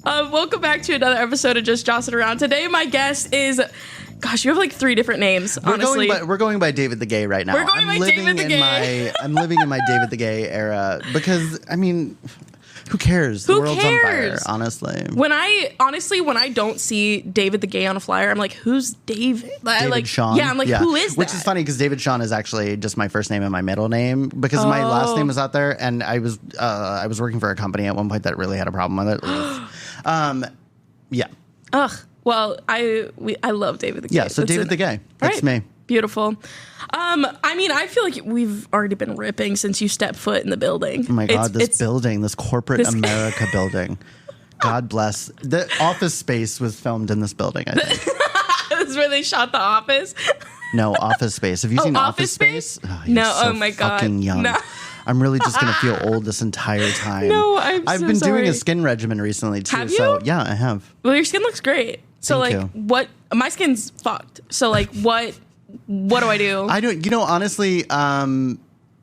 Welcome back to another episode of Just Jossin Around. Today, my guest is, gosh, you have like 3 different names, honestly. We're going by David the Gay right now. We're going by David the Gay. I'm living in my David the Gay era because, I mean, who cares? Who the world's cares? on fire, honestly. When I don't see David the Gay on a flyer, I'm like, who's David? David Sean. Yeah, I'm like, who is that? Which is funny because David Sean is actually just my first name and my middle name because my last name was out there, and I was working for a company at one point that really had a problem with it. Yeah. Ugh. Well, I love David the Gay. Yeah, so David the Gay. That's me. Beautiful. I mean, I feel like we've already been ripping since you stepped foot in the building. Oh my God, this building, this corporate America building. God bless. The Office Space was filmed in this building, I think. This is where they shot The Office? No, Office Space. Have you seen Office Space? Oh my God. Fucking young. No. I'm really just going to feel old this entire time. No, I've been doing a skin regimen recently too. Have you? So yeah, I have. Well, your skin looks great. So Thank like, you. what? My skin's fucked. So like, what do I do? I don't. Honestly,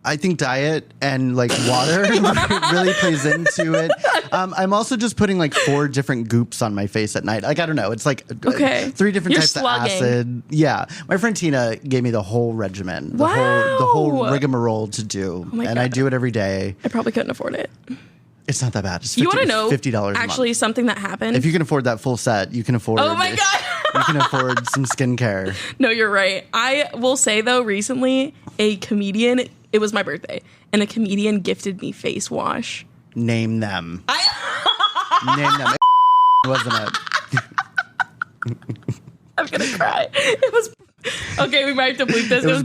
I think diet and like water really plays into it. I'm also just putting like 4 different goops on my face at night. Like, I don't know. It's like 3 different types of acid. Yeah. My friend Tina gave me the whole regimen, the whole rigmarole to do. Oh my God. I do it every day. I probably couldn't afford it. It's not that bad. It's You want to know $50 actually a month. something that happened? If you can afford that full set, you can afford. Oh my God. You can afford some skincare. No, you're right. I will say though, recently a comedian. It was my birthday, and a comedian gifted me face wash. Name them. Name them. Wasn't it? I'm gonna cry. It was okay. We might have to bleep this. It was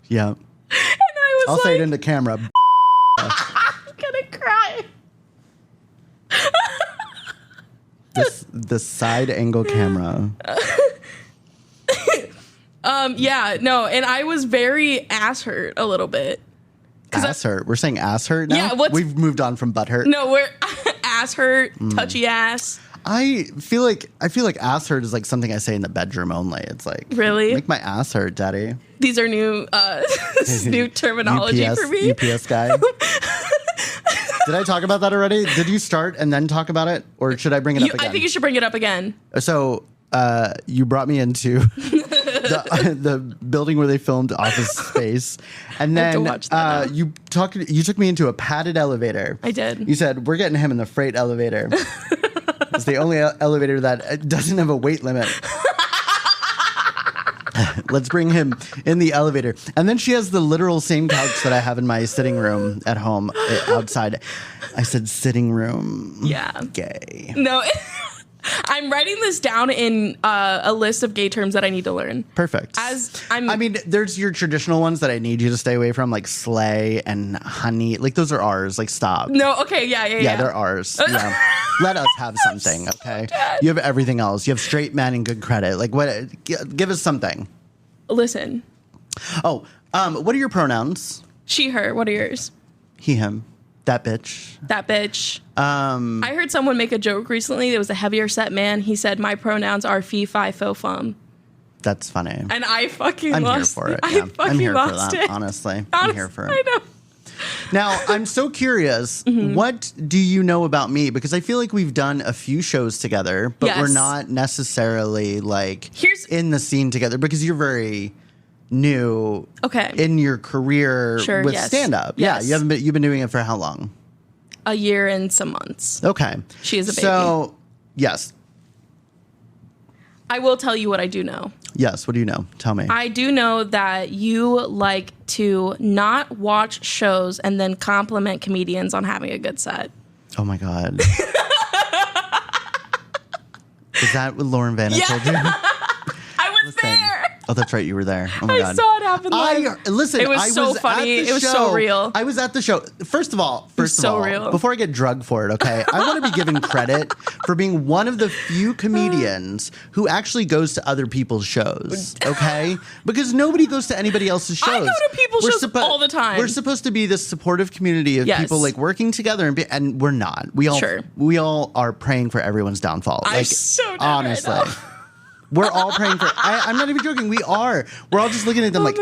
yeah. And I was I'll say it into camera. I'm gonna cry. The side angle camera. Yeah, no, and I was very ass hurt a little bit. Ass hurt. We're saying ass hurt now? Yeah, we've moved on from butt hurt. No, we're ass hurt, touchy ass. I feel like ass hurt is like something I say in the bedroom only. It's like, really? Make my ass hurt, daddy. These are new this is new terminology UPS, for me. UPS guy. Did I talk about that already? Did you start and then talk about it? Or should I bring it up again? I think you should bring it up again. So you brought me into the building where they filmed Office Space, and then you took me into a padded elevator. I did. You said we're getting him in the freight elevator. It's the only elevator that doesn't have a weight limit. Let's bring him in the elevator. And then she has the literal same couch that I have in my sitting room at home outside. I said sitting room. Yeah. Gay. No. I'm writing this down in a list of gay terms that I need to learn. Perfect. I mean, there's your traditional ones that I need you to stay away from, like slay and honey. Like, those are ours. Like, stop. No, okay, yeah. Yeah, they're ours. Yeah. Let us have something, okay? You have everything else. You have straight men and good credit. Like, what? Give us something. Listen. Oh, what are your pronouns? She, her. What are yours? He, him. That bitch. That bitch. I heard someone make a joke recently. There was a heavier set man. He said, my pronouns are fee, fi, fo, fum. That's funny. And I fucking I'm lost here for it. I Yeah. fucking I'm here lost for that, it. honestly. I'm here for it. I know. Now, I'm so curious, what do you know about me? Because I feel like we've done a few shows together, but we're not necessarily like in the scene together because you're very new in your career with stand-up. Yes. Yeah, you've been doing it for how long? A year and some months. Okay. She is a baby. So, yes. I will tell you what I do know. Yes, what do you know? Tell me. I do know that you like to not watch shows and then compliment comedians on having a good set. Oh my God. Is that what Lauren Vanna told you? I was there. Oh, that's right. You were there. Oh my God. I saw it happen live. Listen, it was so funny. It was so real. I was at the show. First of all, real. Before I get drugged for it, okay, I want to be given credit for being one of the few comedians who actually goes to other people's shows, okay? Because nobody goes to anybody else's shows. I go to people's shows all the time. We're supposed to be this supportive community of people like working together, and we're not. We all are praying for everyone's downfall. I'm like, so dead honestly. right now. We're all praying for. I'm not even joking. We are. We're all just looking at them like.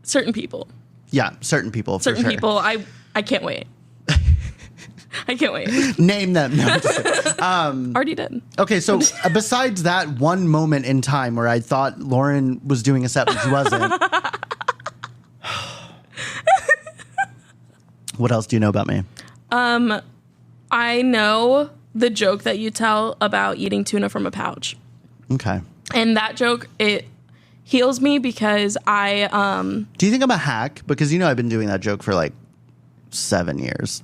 Certain people. Yeah, certain people. Certain for sure. people. I can't wait. I can't wait. Name them. No, I'm just kidding. Already did. Okay, so besides that one moment in time where I thought Lauren was doing a set, but she wasn't. What else do you know about me? I know the joke that you tell about eating tuna from a pouch. Okay. And that joke, it heals me because I... Do you think I'm a hack? Because I've been doing that joke for like 7 years.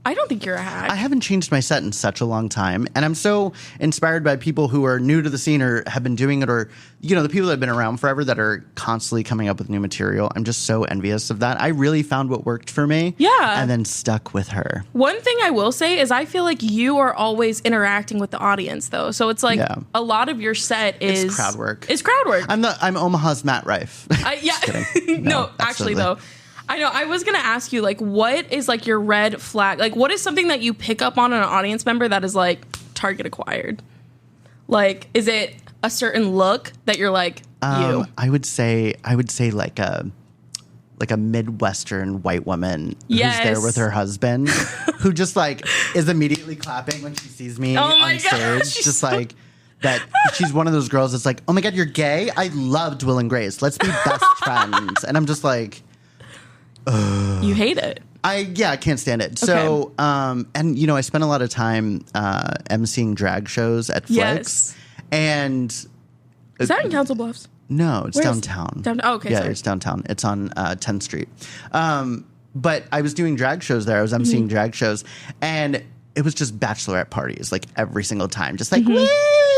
I don't think you're a hack. I haven't changed my set in such a long time. And I'm so inspired by people who are new to the scene or have been doing it, or, the people that have been around forever that are constantly coming up with new material. I'm just so envious of that. I really found what worked for me. Yeah. And then stuck with her. One thing I will say is I feel like you are always interacting with the audience, though. So it's like a lot is It's crowd work. It's crowd work. I'm Omaha's Matt Rife. Yeah. No, actually, though. I know. I was going to ask you, like, what is, like, your red flag? Like, what is something that you pick up on an audience member that is, like, target acquired? Like, is it a certain look that you're like, you? I would say like a Midwestern white woman who's there with her husband who just, like, is immediately clapping when she sees me on stage. Gosh, just like... That she's one of those girls that's like, oh, my God, you're gay? I loved Will and Grace. Let's be best friends. And I'm just like... You hate it. I can't stand it. Okay. So, and I spent a lot of time emceeing drag shows at Flicks. Yes. And is that in Council Bluffs? No, it's downtown. Okay, yeah, sorry. It's downtown. It's on 10th Street. But I was doing drag shows there. I was emceeing drag shows, and it was just bachelorette parties, like every single time, just like woo,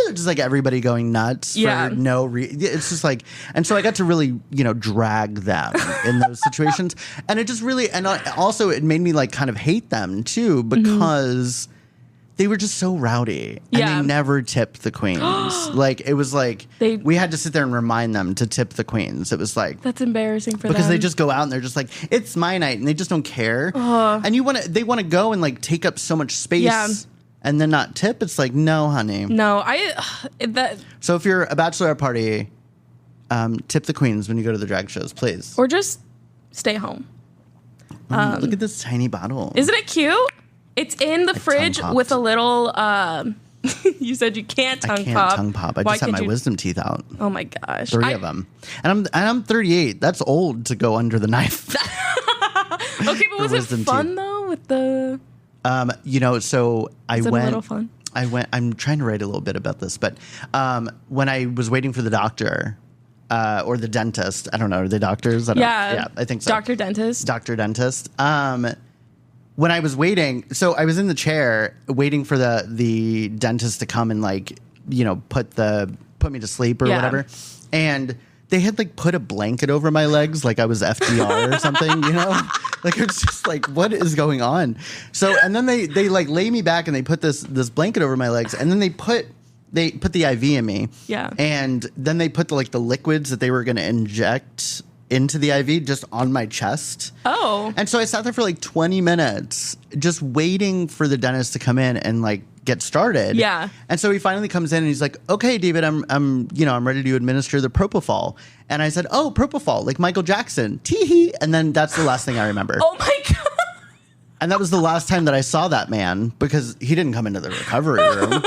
just like everybody going nuts for no reason. It's just like, and so I got to really, drag them in those situations, and it just really, and also it made me like kind of hate them too because they were just so rowdy, and they never tipped the queens. Like it was like we had to sit there and remind them to tip the queens. It was like that's embarrassing for them because they just go out and they're just like, it's my night, and they just don't care. And they want to go and like take up so much space and then not tip. It's like, no, honey, no. So if you're a bachelorette party, tip the queens when you go to the drag shows, please, or just stay home. Look at this tiny bottle. Isn't it cute? It's in the fridge with a little. You said you can't tongue pop. I can't tongue pop. I just have my wisdom teeth out. Oh my gosh, 3 of them, and I'm 38. That's old to go under the knife. Okay, but was it fun though with the? So I went. A little fun? I'm trying to write a little bit about this, but when I was waiting for the doctor. Or the dentist. I don't know. Are they doctors? I think so. Doctor dentist. When I was waiting, so I was in the chair waiting for the dentist to come and like, put me to sleep or whatever. And they had like put a blanket over my legs like I was FDR or something, Like it's just like, what is going on? So, and then they like lay me back and they put this blanket over my legs, and then they put the IV in me. Yeah. And then they put the liquids that they were going to inject into the IV just on my chest. Oh. And so I sat there for like 20 minutes just waiting for the dentist to come in and like get started. Yeah. And so he finally comes in and he's like, "Okay, David, I'm ready to administer the propofol." And I said, "Oh, propofol, like Michael Jackson." Tee-hee. And then that's the last thing I remember. Oh my God. And that was the last time that I saw that man because he didn't come into the recovery room.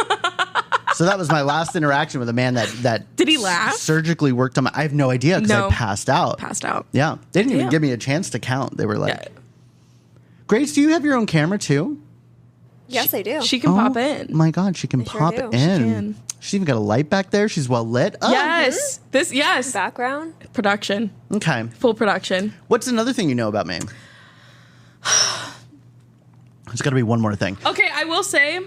So that was my last interaction with a man that did he laugh? Surgically worked on my. I have no idea because I passed out. Yeah, they didn't even give me a chance to count. They were like, "Grace, do you have your own camera too?" Yes, I do. She can pop in. My God, she can pop in. She can. She's even got a light back there. She's well lit. Oh. Yes, background production. Okay, full production. What's another thing you know about me? There's got to be one more thing. Okay, I will say,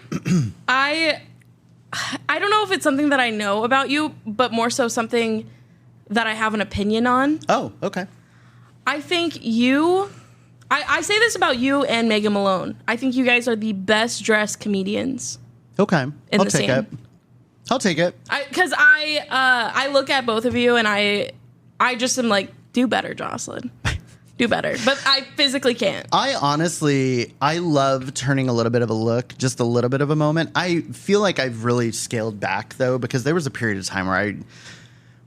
I don't know if it's something that I know about you, but more so something that I have an opinion on. Oh, okay. I think I say this about you and Megan Malone. I think you guys are the best dressed comedians. Okay. I'll take it. I'll take it. Because I look at both of you and I just am like, do better, Joslyne. Do better. But I physically can't. I love turning a little bit of a look, just a little bit of a moment. I feel like I've really scaled back, though, because there was a period of time where I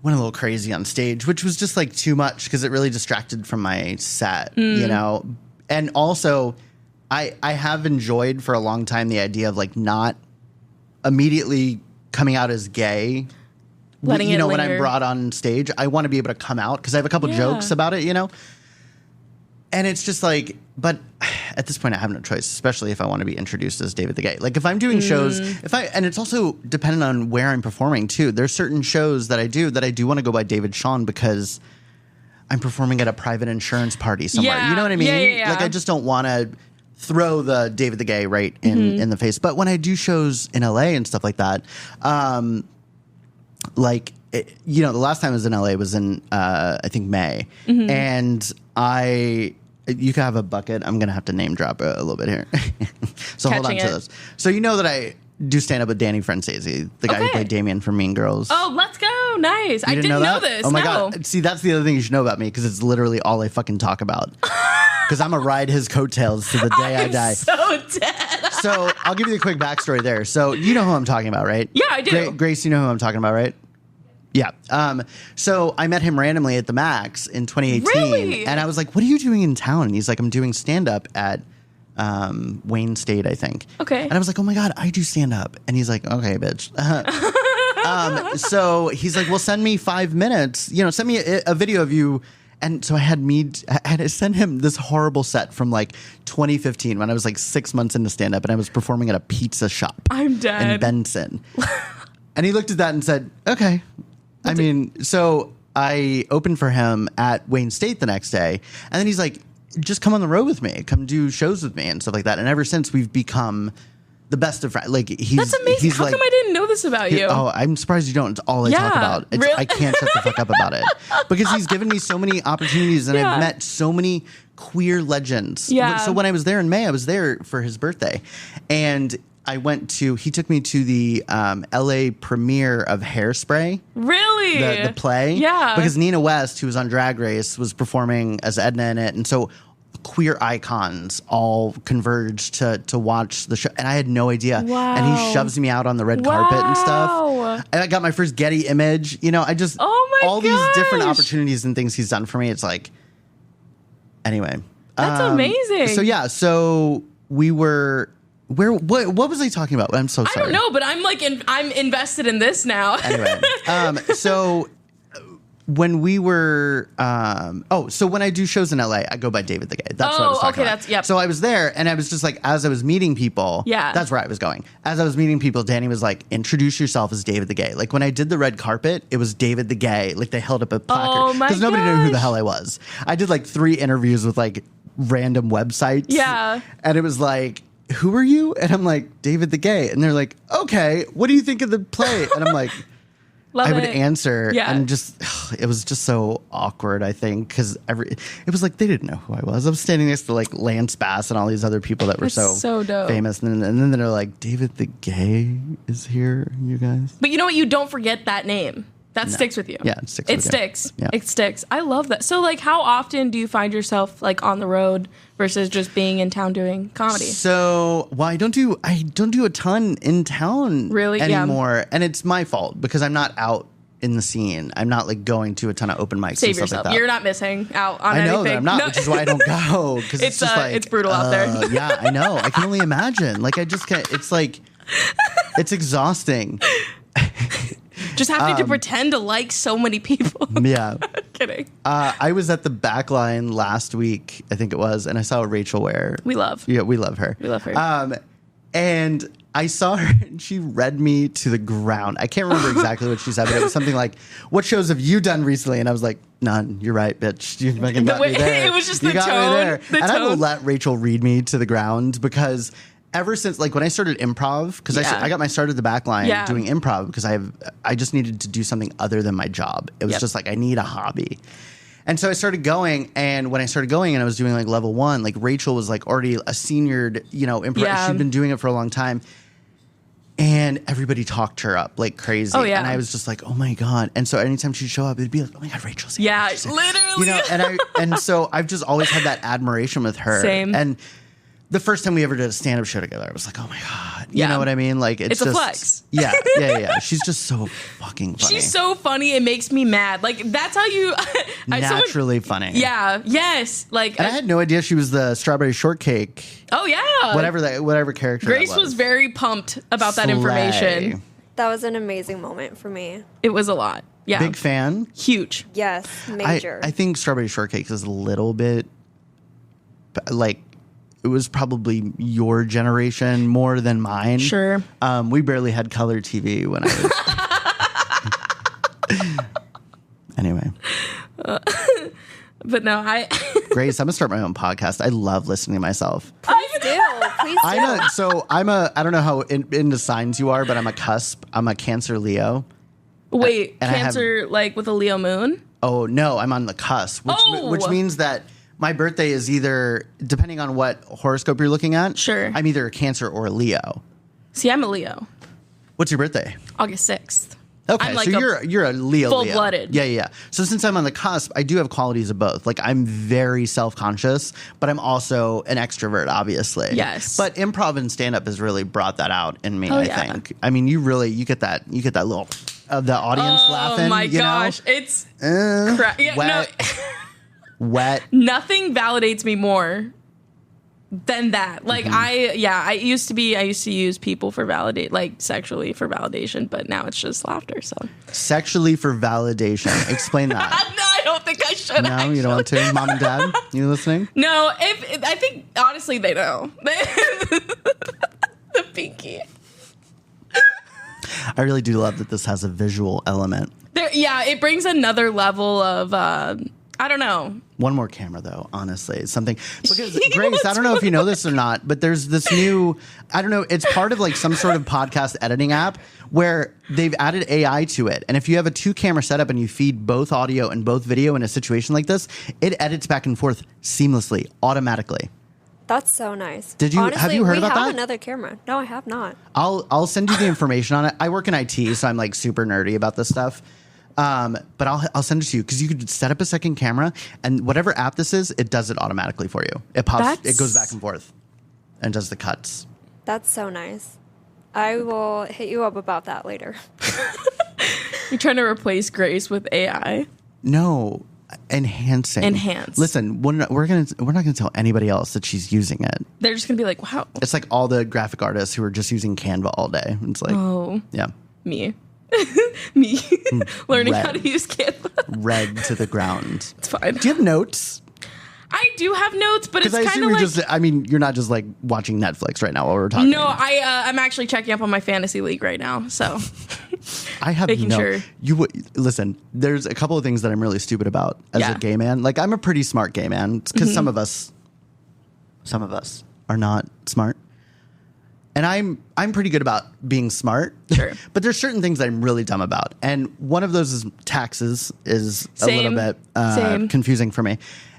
went a little crazy on stage, which was just like too much because it really distracted from my set, you know? And also I have enjoyed for a long time the idea of like not immediately coming out as gay. Letting you know, it when I'm brought on stage, I want to be able to come out because I have a couple jokes about it, you know? And it's just like, but at this point I have no choice, especially if I want to be introduced as David the Gay. Like if I'm doing shows, and it's also dependent on where I'm performing too. There's certain shows that I do want to go by David Sean because I'm performing at a private insurance party somewhere. You know what I mean? Like I just don't want to throw the David the Gay right in the face. But when I do shows in LA and stuff like that, like, you know, the last time I was in LA was in, I think May. And you can have a bucket. I'm going to have to name drop a little bit here. So hold on to this. So you know that I do stand up with Daniel Franzese, the guy who played Damien from Mean Girls. Oh, let's go. Nice. I didn't know this. Oh my God. See, that's the other thing you should know about me because it's literally all I fucking talk about. Because I'm going to ride his coattails to the day I die. So dead. So I'll give you the quick backstory there. So you know who I'm talking about, right? Yeah, I do. Grace, you know who I'm talking about, right? Yeah. So I met him randomly at the Max in 2018. Really? And I was like, what are you doing in town? And he's like, I'm doing stand-up at Wayne State, I think. Okay. And I was like, oh my God, I do stand-up. And he's like, okay, bitch. So he's like, well, send me 5 minutes. You know, send me a video of you. And so I had to send him this horrible set from like 2015 when I was like 6 months into stand-up and I was performing at a pizza shop. I'm dead. In Benson. And he looked at that and said, okay. So I opened for him at Wayne State the next day. And then he's like, just come on the road with me. Come do shows with me and stuff like that. And ever since we've become the best of friends. Like That's amazing. How come I didn't know this about you? Oh, I'm surprised you don't. It's all I talk about. Really? I can't shut the fuck up about it. Because he's given me so many opportunities and I've met so many queer legends. Yeah. So when I was there in May, I was there for his birthday. And he took me to the LA premiere of Hairspray. Really? The play. Yeah. Because Nina West, who was on Drag Race, was performing as Edna in it. And so queer icons all converged to watch the show. And I had no idea. Wow. And he shoves me out on the red carpet and stuff. And I got my first Getty image. You know, I just... all these different opportunities and things he's done for me. It's like... Anyway. That's amazing. So, yeah. So, we were... What was I talking about? I'm so sorry. I don't know, but I'm like I'm invested in this now. Anyway, so when we were so when I do shows in LA, I go by David the Gay. That's what I was talking about. Yep. So I was there and I was just like, as I was meeting people, that's where I was going. As I was meeting people, Danny was like, introduce yourself as David the Gay. Like when I did the red carpet, it was David the Gay. Like they held up a placard because nobody knew who the hell I was. I did like 3 interviews with like random websites. Yeah. And it was like, who are you? And I'm like, David the Gay. And they're like, okay, what do you think of the play? And I'm like, I would answer. And just, it was just so awkward, I think, because it was like, they didn't know who I was. I was standing next to like Lance Bass and all these other people that were so dope. Famous. And then they're like, David the Gay is here, you guys. But you know what? You don't forget that name. That sticks with you. Yeah, it sticks. It sticks. I love that. So, like, how often do you find yourself like on the road versus just being in town doing comedy? So, well, I don't do a ton in town anymore, and it's my fault because I'm not out in the scene. I'm not like going to a ton of open mics. Save and stuff yourself. Like that. You're not missing out on anything. I know that I'm not, which is why I don't go because it's just like it's brutal out there. Yeah, I know. I can only imagine. Like, I just can't. It's like it's exhausting. Just having to pretend to like so many people. Yeah. Kidding. I was at the Backline last week, I think it was, and I saw Rachel Ware. We love. Yeah, we love her. We love her. And I saw her, and she read me to the ground. I can't remember exactly what she said, but it was something like, what shows have you done recently? And I was like, none. You're right, bitch. You fucking got me there. It was just you the got tone. Me there. The and tone. I will let Rachel read me to the ground because... Ever since, like, when I started improv, because I got my start at the Backline doing improv because I just needed to do something other than my job. It was just like, I need a hobby. And so I started going, and when I started going and I was doing, like, level 1, like, Rachel was, like, already a seniored, improv. Yeah. She'd been doing it for a long time. And everybody talked her up like crazy. Oh, yeah. And I was just like, oh, my God. And so anytime she'd show up, it'd be like, oh, my God, Rachel's here. Yeah, Rachel's here. literally. And so I've just always had that admiration with her. Same. And the first time we ever did a stand-up show together, I was like, oh my God. You know what I mean? Like it's a just, flex. Yeah. She's just so fucking funny. She's so funny. It makes me mad. Like, that's how you... Naturally funny. Yeah. Yes. Like, and I had no idea she was the strawberry shortcake. Oh, yeah. Whatever character Grace that was very pumped about that information. That was an amazing moment for me. It was a lot. Yeah. Big fan. Huge. Yes. Major. I think strawberry shortcake is a little bit like... It was probably your generation more than mine. Sure. We barely had color TV when I was... Anyway. But no, Grace, I'm going to start my own podcast. I love listening to myself. Please do. I don't know how into signs you are, but I'm a cusp. I'm a Cancer Leo. Wait, Cancer like with a Leo moon? Oh, no, I'm on the cusp, which means that my birthday is either, depending on what horoscope you're looking at, sure, I'm either a Cancer or a Leo. See, I'm a Leo. What's your birthday? August 6th. Okay, like so you're a Leo. Full-blooded. Yeah. So since I'm on the cusp, I do have qualities of both. Like, I'm very self-conscious, but I'm also an extrovert, obviously. Yes. But improv and stand-up has really brought that out in me, I think. I mean, you get that little of the audience laughing. Oh my gosh. It's wet. Wet. Nothing validates me more than that. Like, I used to use people for sexually for validation, but now it's just laughter. So sexually for validation. Explain that. No, I don't think I should. No, actually. You don't want to? Mom and Dad, you listening? No, I think honestly they know. The pinky. I really do love that this has a visual element. It brings another level of I don't know. One more camera, though, honestly. It's something. Because, Grace, I don't know if you know this or not, but there's this new, I don't know, it's part of like some sort of podcast editing app where they've added AI to it. And if you have a 2-camera setup and you feed both audio and both video in a situation like this, it edits back and forth seamlessly, automatically. That's so nice. Honestly, have you heard about that? We have another camera. No, I have not. I'll send you the information on it. I work in IT, so I'm like super nerdy about this stuff. But I'll send it to you because you could set up a second camera and whatever app this is, it does it automatically for you. It pops, it goes back and forth and does the cuts. That's so nice. I will hit you up about that later. You're trying to replace Grace with AI? No, enhance. Listen, we're not gonna tell anybody else that she's using it. They're just gonna be like, wow. It's like all the graphic artists who are just using Canva all day. It's like, yeah, me. Me learning how to use Canva. Red to the ground. It's fine. Do you have notes? I do have notes, but it's kind of like... you're not just like watching Netflix right now while we're talking. No, I'm actually checking up on my fantasy league right now, so... I have making sure. Listen, there's a couple of things that I'm really stupid about as a gay man. Like, I'm a pretty smart gay man because some of us are not smart. And I'm pretty good about being smart. Sure. But there's certain things that I'm really dumb about. And one of those is taxes is a little bit confusing for me.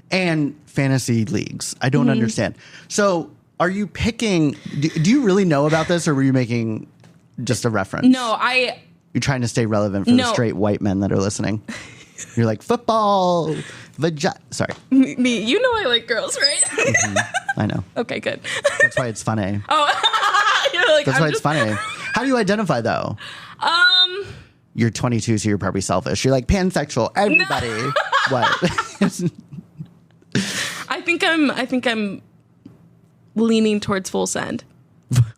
And fantasy leagues. I don't understand. So are you picking... Do you really know about this or were you making just a reference? No, You're trying to stay relevant for the straight white men that are listening. You're like, football, sorry. Me, you know I like girls, right? I know. Okay, good. That's why it's funny. Oh, you're like, that's why it's funny. How do you identify though? You're 22, so you're probably selfish. You're like pansexual. Everybody. No. What? I think I'm leaning towards full send.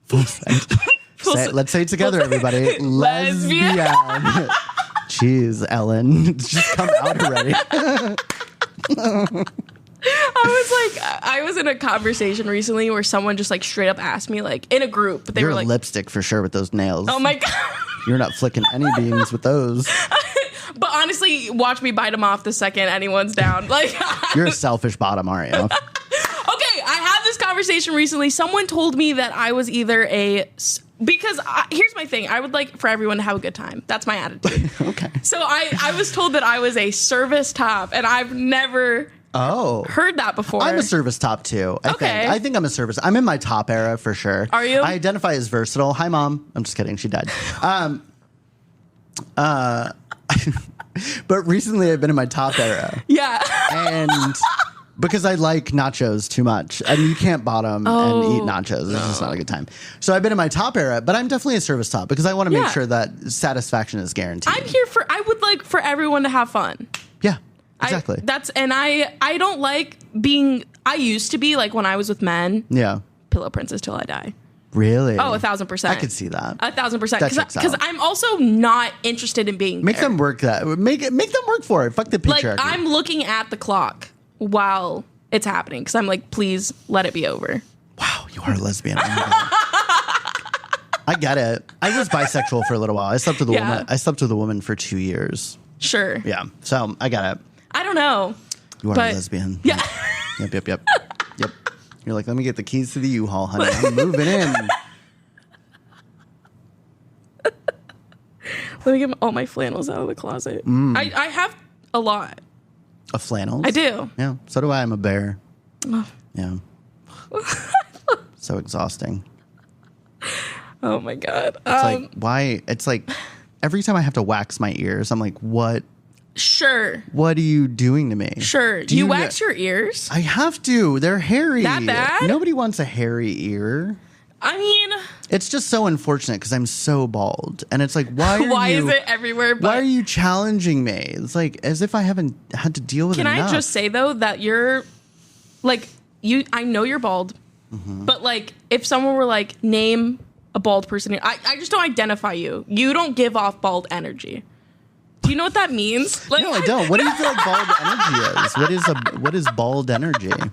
Full send. Let's say it together, everybody. Lesbian. Jeez, Ellen. Just come out already. I was in a conversation recently where someone just like straight up asked me, like in a group, but they were like, lipstick for sure with those nails. Oh my God. You're not flicking any beans with those. But honestly, watch me bite them off the second anyone's down. Like, you're a selfish bottom, aren't you? Okay, I had this conversation recently. Someone told me that I was either because here's my thing. I would like for everyone to have a good time. That's my attitude. Okay. So I was told that I was a service top, and I've never heard that before. I'm a service top too. I think I'm a service. I'm in my top era for sure. Are you? I identify as versatile. Hi, Mom. I'm just kidding. She died. But recently I've been in my top era. Yeah. And Because I like nachos too much. And you can't bottom and eat nachos. It's just not a good time. So I've been in my top era, but I'm definitely a service top because I want to make sure that satisfaction is guaranteed. I would like for everyone to have fun. Yeah, exactly. I don't like being, I used to be like when I was with men. Yeah. Pillow princess till I die. Really? Oh, 1,000%. I could see that. 1,000%. Because I'm also not interested in being Make them work that. Make them work for it. Fuck the patriarchy. Like, I'm looking at the clock while it's happening because I'm like, please let it be over. Wow, you are a lesbian. Oh my God. I get it. I was bisexual for a little while. I slept with a woman. I slept with a woman for 2 years. Sure. Yeah. So I get it. I don't know. You are a lesbian. Yeah. Yep. You're like, let me get the keys to the U-Haul, honey. I'm moving in. Let me get all my flannels out of the closet. I have a lot. Of flannels? I do. Yeah. So do I. I'm a bear. Oh. Yeah. So exhausting. Oh my God. It's like, why? It's like every time I have to wax my ears, I'm like, what? Sure. What are you doing to me? Sure. Do you wax your ears? I have to. They're hairy. That bad? Nobody wants a hairy ear. I mean, it's just so unfortunate because I'm so bald. And it's like, why is it everywhere? Why are you challenging me? It's like as if I haven't had to deal with it. Can I just say, though, that you're like, I know you're bald, but like if someone were like, name a bald person, I just don't identify you. You don't give off bald energy. Do you know what that means? Like, no, I don't. What do you feel like bald energy is? What is bald energy? Like,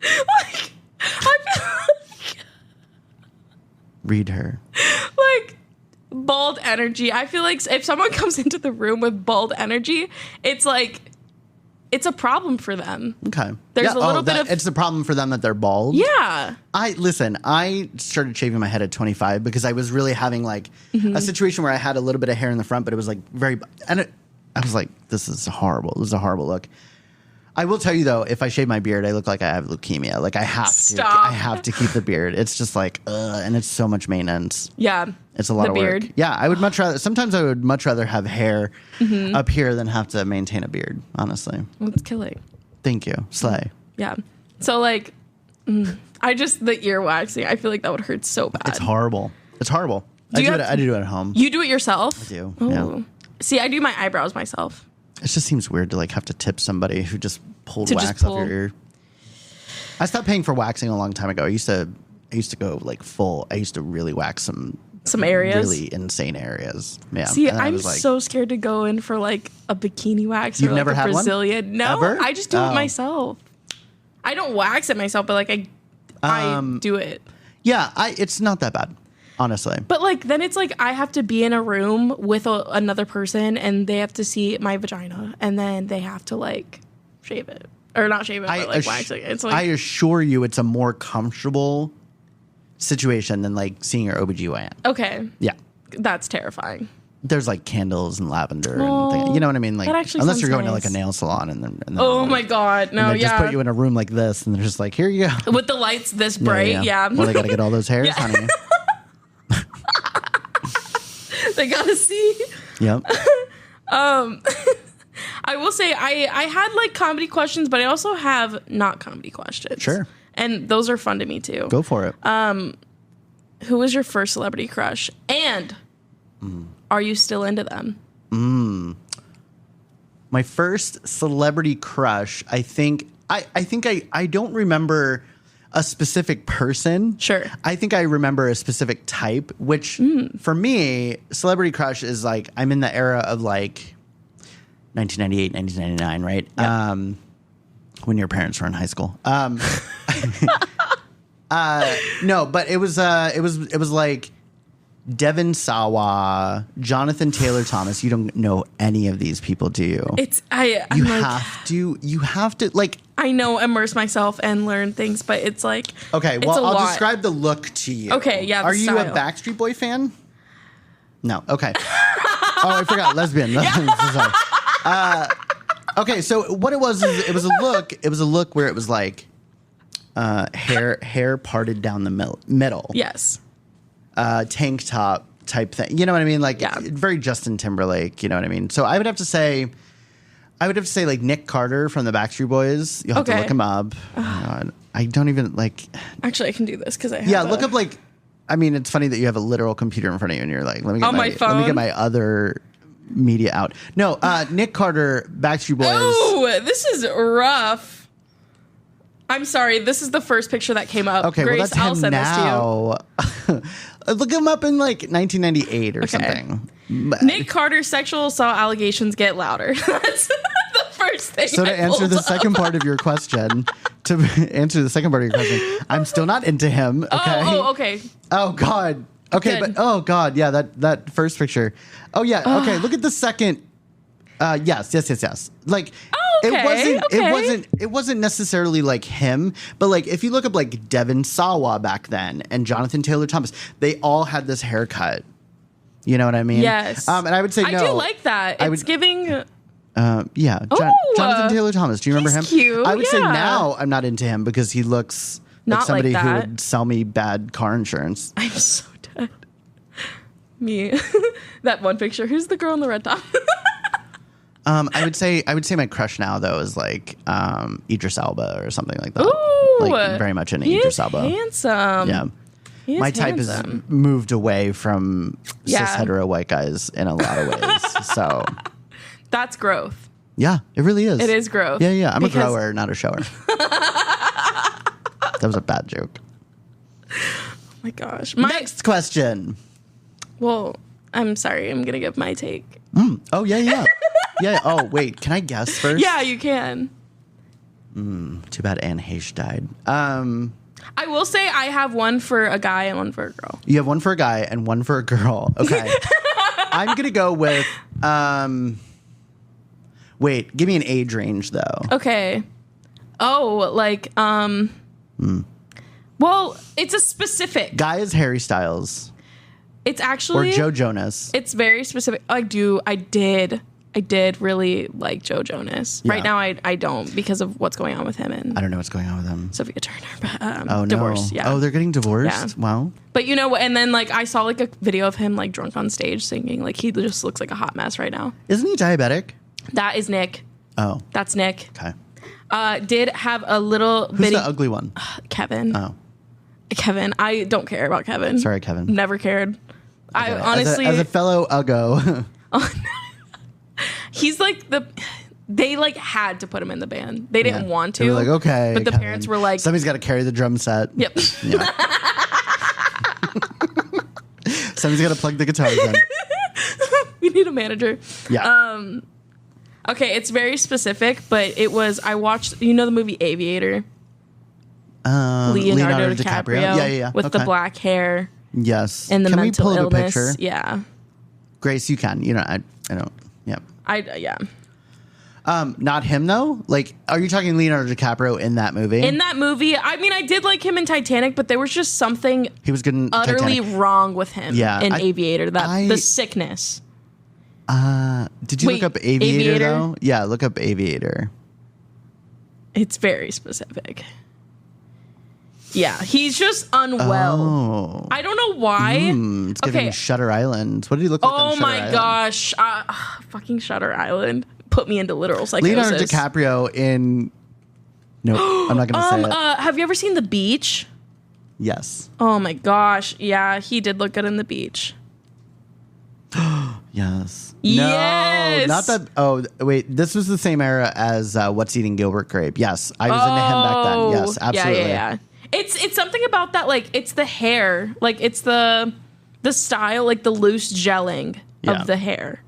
I feel like read her. Like bald energy. I feel like if someone comes into the room with bald energy, it's like it's a problem for them. Okay. There's a little bit of it's a problem for them that they're bald. Yeah. I started shaving my head at 25 because I was really having like a situation where I had a little bit of hair in the front, but it was like I was like, this is horrible. This is a horrible look. I will tell you though, if I shave my beard, I look like I have leukemia. Like I have to keep the beard. It's just like, and it's so much maintenance. Yeah. It's a lot of beard. work. Yeah, I would sometimes I would much rather have hair up here than have to maintain a beard, honestly. Well, it's killing. Thank you. Slay. Yeah. So like, the ear waxing, I feel like that would hurt so bad. It's horrible. I do it at home. You do it yourself? I do. Oh. Yeah. See, I do my eyebrows myself. It just seems weird to like have to tip somebody who just pulled wax off your ear. I stopped paying for waxing a long time ago. I used to go like full. I used to really wax some areas, really insane areas. Yeah. See, I'm so scared to go in for like a bikini wax. You've or like never a had Brazilian. One? No, Ever? I just do it myself. I don't wax it myself, but like I do it. Yeah, it's not that bad. Honestly. But like then it's like I have to be in a room with another person and they have to see my vagina and then they have to like shave it. Or not shave it, but like wax it. It's like, I assure you it's a more comfortable situation than like seeing your OBGYN. Okay. Yeah. That's terrifying. There's like candles and lavender and things. You know what I mean? Like unless you're going to like a nail salon and then oh my God. No, they just put you in a room like this and they're just like, here you go. With the lights this bright, yeah. Well, they gotta get all those hairs, honey. They gotta see. Yep. I will say I had like comedy questions, but I also have not comedy questions. Sure. And those are fun to me too. Go for it. Who was your first celebrity crush? And are you still into them? My first celebrity crush, I think I don't remember a specific person. Sure. I think I remember a specific type, which for me, celebrity crush is like, I'm in the era of like 1998, 1999, right? Yep. When your parents were in high school. No, but it was like Devin Sawa, Jonathan Taylor Thomas. You don't know any of these people, do you? You have to like. I know, immerse myself and learn things, but it's like okay. Well, I'll describe the look to you. Okay, yeah. Are you a Backstreet Boy fan? No. Okay. Oh, I forgot. Lesbian. Sorry. Okay, so what it was is it was a look. It was a look where it was like hair parted down the middle. Yes. Tank top type thing. You know what I mean? Like very Justin Timberlake. You know what I mean? So I would have to say I would have to say like Nick Carter from the Backstreet Boys. You'll have to look him up. Oh my God. I don't even like. Actually, I can do this because I have. Yeah, look up like. I mean, it's funny that you have a literal computer in front of you, and you're like, let me get my phone. Let me get my other media out. No, Nick Carter, Backstreet Boys. Oh, this is rough. I'm sorry. This is the first picture that came up. Okay, Grace, well, that's I'll him send now. this to you. Look him up in like 1998 or something. Nick Carter's sexual assault allegations get louder. That's the first thing. So to answer the second part of your question, I'm still not into him. Okay. Oh, okay. Oh God. Okay, Good. but oh God, yeah, that first picture. Oh yeah. Okay, look at the second. Yes. Like. Okay, It wasn't necessarily like him, but like if you look up like Devin Sawa back then and Jonathan Taylor Thomas, they all had this haircut. You know what I mean? Yes. And I would say no. I do like that. It's giving. Yeah. Jonathan Taylor Thomas. Do you remember him? Cute. I would say now I'm not into him because he looks like somebody who would sell me bad car insurance. I'm so dead. Me. That one picture. Who's the girl in the red top? I would say my crush now though is like Idris Elba or something like that. Ooh, like very much into Idris Elba. Handsome. Yeah. My type has moved away from cis hetero white guys in a lot of ways. So that's growth. Yeah, it really is. It is growth. Yeah. I'm a grower, not a shower. That was a bad joke. Oh my gosh. Next question. Well, I'm sorry. I'm gonna give my take. Oh yeah. Yeah. Oh wait, can I guess first? Yeah, you can. Too bad Anne Heche died. I will say I have one for a guy and one for a girl. You have one for a guy and one for a girl. Okay. I'm gonna go with. Wait, give me an age range though. Okay. Oh, like Well, it's a specific. Guy is Harry Styles. It's actually or Joe Jonas. It's very specific. I did really like Joe Jonas. Yeah. Right now, I don't because of what's going on with him and I don't know what's going on with him. Sophia Turner. But, divorce. Yeah. Oh, they're getting divorced. Yeah. Wow. But you know, and then like I saw like a video of him like drunk on stage singing. Like he just looks like a hot mess right now. Isn't he diabetic? That is Nick. Oh, that's Nick. Okay. Did have a little Who's the ugly one? Kevin. Oh, Kevin. I don't care about Kevin. Sorry, Kevin. Never cared. I honestly, as a fellow Uggo. He's like they like had to put him in the band. They didn't want to. They were like, okay. But the Kevin. parents were like, somebody's got to carry the drum set. Yep. Yeah. Somebody's got to plug the guitars in. We need a manager. Yeah. Okay, it's very specific, but I watched, you know the movie Aviator? Leonardo DiCaprio. Yeah. With the black hair. Yes. And the Can mental we pull illness. up a picture? Yeah. Grace, you can. You know, I don't. Yeah. Yeah. Not him though. Like, are you talking Leonardo DiCaprio in that movie? In that movie, I mean, I did like him in Titanic, but there was just something he was good in utterly Titanic. wrong with him. Yeah, in Aviator. The sickness. Did you look up Aviator though? Yeah, look up Aviator. It's very specific. Yeah, he's just unwell. Oh. I don't know why. It's giving Shutter Island. What did he look like on Shutter Island? Gosh. Fucking Shutter Island. Put me into literal psychosis. Leonardo DiCaprio in... Nope, I'm not going to say it. Have you ever seen The Beach? Yes. Oh my gosh. Yeah, he did look good in The Beach. Yes. Yes. No, not that... Oh, wait. This was the same era as What's Eating Gilbert Grape. Yes, I was into him back then. Yes, absolutely. Yeah. It's something about that, like, it's the hair. Like, it's the style, like, the loose gelling of the hair.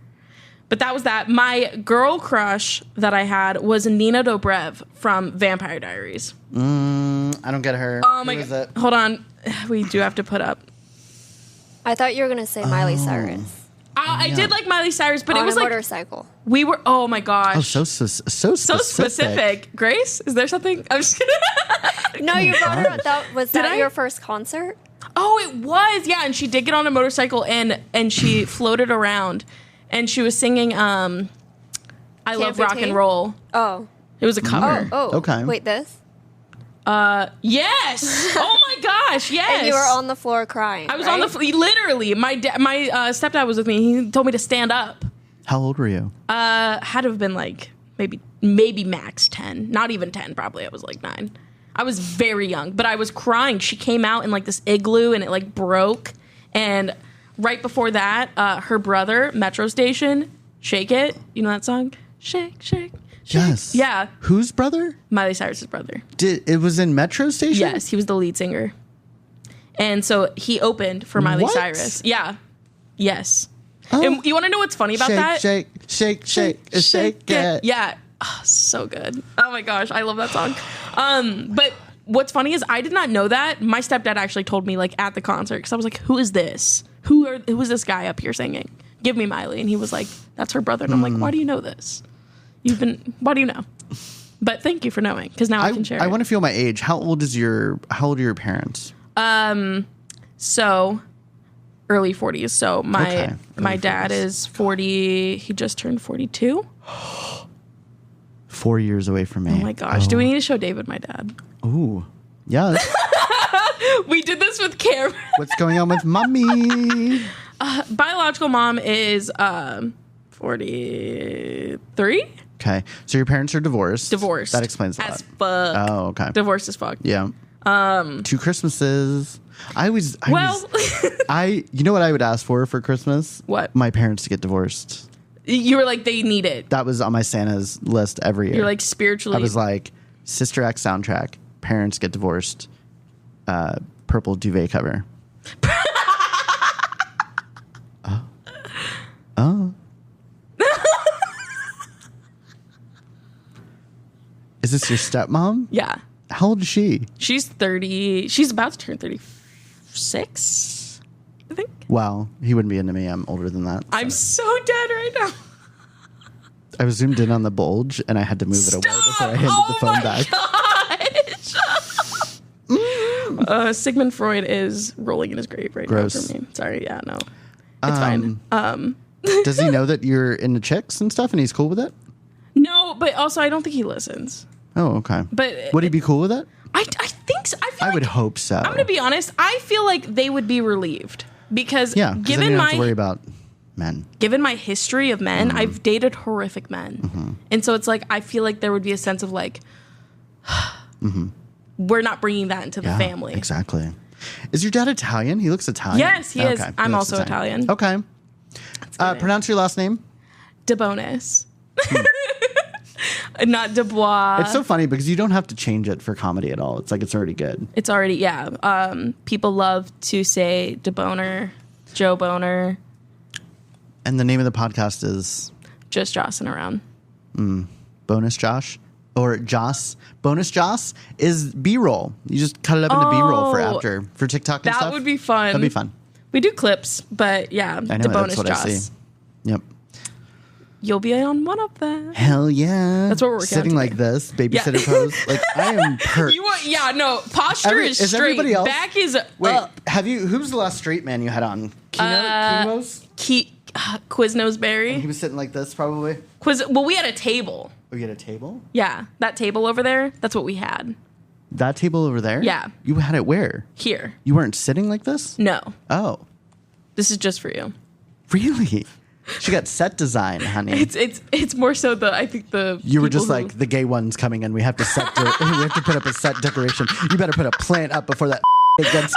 But that was that. My girl crush that I had was Nina Dobrev from Vampire Diaries. I don't get her. Oh, my God. Hold on. We do have to put up. I thought you were going to say Miley Cyrus. I did like Miley Cyrus, but on it was a like... motorcycle. We were... Oh, my gosh. Oh, so specific. Grace, is there something? I'm just kidding. No, you brought her up. Was that your first concert? Oh, it was. Yeah, and she did get on a motorcycle and she floated around. And she was singing I Love Rock and Roll. Oh. It was a cover. Oh. Okay. Wait, this? Yes. Oh my gosh, yes. And you were on the floor crying. I was on the floor. Literally, my stepdad was with me. He told me to stand up. How old were you? Had to have been like maybe max 10. Not even 10, probably. I was like 9. I was very young, but I was crying. She came out in like this igloo and it like broke. And right before that, her brother, Metro Station, Shake It. You know that song? Shake, shake, shake. Yes. Yeah. Whose brother? Miley Cyrus's brother. It was in Metro Station? Yes, he was the lead singer. And so he opened for Miley What? Cyrus. Yeah. Yes. Oh. And you want to know what's funny about that? Shake, shake it. Yeah. Oh, so good. Oh my gosh, I love that song. But what's funny is I did not know that. My stepdad actually told me like at the concert because I was like, "Who is this? Who is this guy up here singing? Give me Miley." And he was like, "That's her brother." And I'm like, "Why do you know this? Why do you know?" But thank you for knowing because now I can share. I want to feel my age. How old are your parents? So early 40s. So my dad 40s. is 40. He just turned 42. 4 years away from me. Oh my gosh. Do we need to show David my dad? Ooh. Yes. We did this with Cameron. What's going on with mommy? Biological mom is 43. Okay. So your parents are divorced. Divorced. That explains a lot. As fuck. Oh, okay. Divorced as fuck. Yeah. 2 Christmases. You know what I would ask for Christmas? What? My parents to get divorced. You were like, they need it. That was on my Santa's list every year. You're like spiritually. I was like, Sister Act soundtrack, parents get divorced, purple duvet cover. Oh. Is this your stepmom? Yeah. How old is she? She's 30. She's about to turn 36, I think. Wow. He wouldn't be into me. I'm older than that. I'm so dead right now. I was zoomed in on the bulge and I had to move it away before I handed the phone back. Gosh. Sigmund Freud is rolling in his grave right now for me. Sorry. Yeah, no. It's fine. Does he know that you're into chicks and stuff and he's cool with it? No, but also I don't think he listens. Oh, okay. But would he be cool with it? I think so. I would hope so. I'm going to be honest. I feel like they would be relieved because then you don't have to worry about men. Given my history of men, I've dated horrific men. And so it's like, I feel like there would be a sense of like, we're not bringing that into the family. Exactly. Is your dad Italian? He looks Italian. Yes, he is. I'm also Italian. Okay. Pronounce your last name. DeBonis. Not Dubois. It's so funny because you don't have to change it for comedy at all. It's like it's already good. It's already, yeah. People love to say DeBoner, Joe Boner. And the name of the podcast is? Just Jossin around. Bonus Josh? Or Joss? Bonus Joss is B-roll. You just cut it up into B-roll for TikTok and stuff. That would be fun. That'd be fun. We do clips, but yeah, I know, Bonus that's what Joss. I see. Yep. You'll be on one of them. Hell yeah. That's what we're working Sitting on like this, babysitter pose. Like, I am perked. Posture is straight. Everybody else? Back is Wait, up. who's the last straight man you had on? Quiznos? Quiznos Berry. He was sitting like this, probably. Well, we had a table. We had a table? Yeah, that table over there, that's what we had. That table over there? Yeah. You had it where? Here. You weren't sitting like this? No. Oh. This is just for you. Really? She got set design, honey. It's more so you were just like the gay ones coming in. We have to we have to put up a set decoration. You better put a plant up before that gets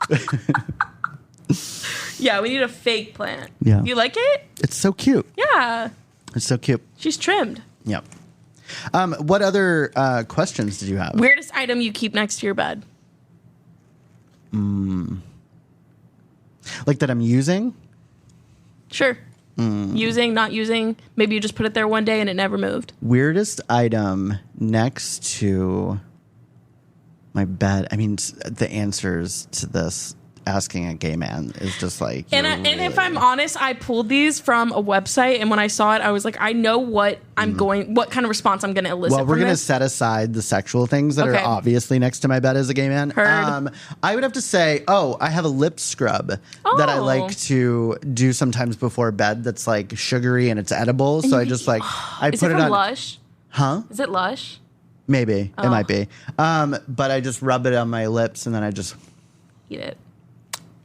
here. Yeah, we need a fake plant. Yeah. You like it? It's so cute. Yeah. It's so cute. She's trimmed. Yep. What other questions did you have? Weirdest item you keep next to your bed? Like that I'm using? Sure. Using, not using. Maybe you just put it there one day and it never moved. Weirdest item next to my bed. I mean, the answers to this asking a gay man is just like. And if I'm honest, I pulled these from a website, and when I saw it, I was like, I know what what kind of response I'm going to elicit. Well, we're going to this. set aside the sexual things that are obviously next to my bed as a gay man. Heard. I would have to say, I have a lip scrub that I like to do sometimes before bed. That's like sugary and it's edible. So I just I Is put it it from on. Lush? Huh? Is it Lush? Maybe it might be. But I just rub it on my lips and then I just Eat it.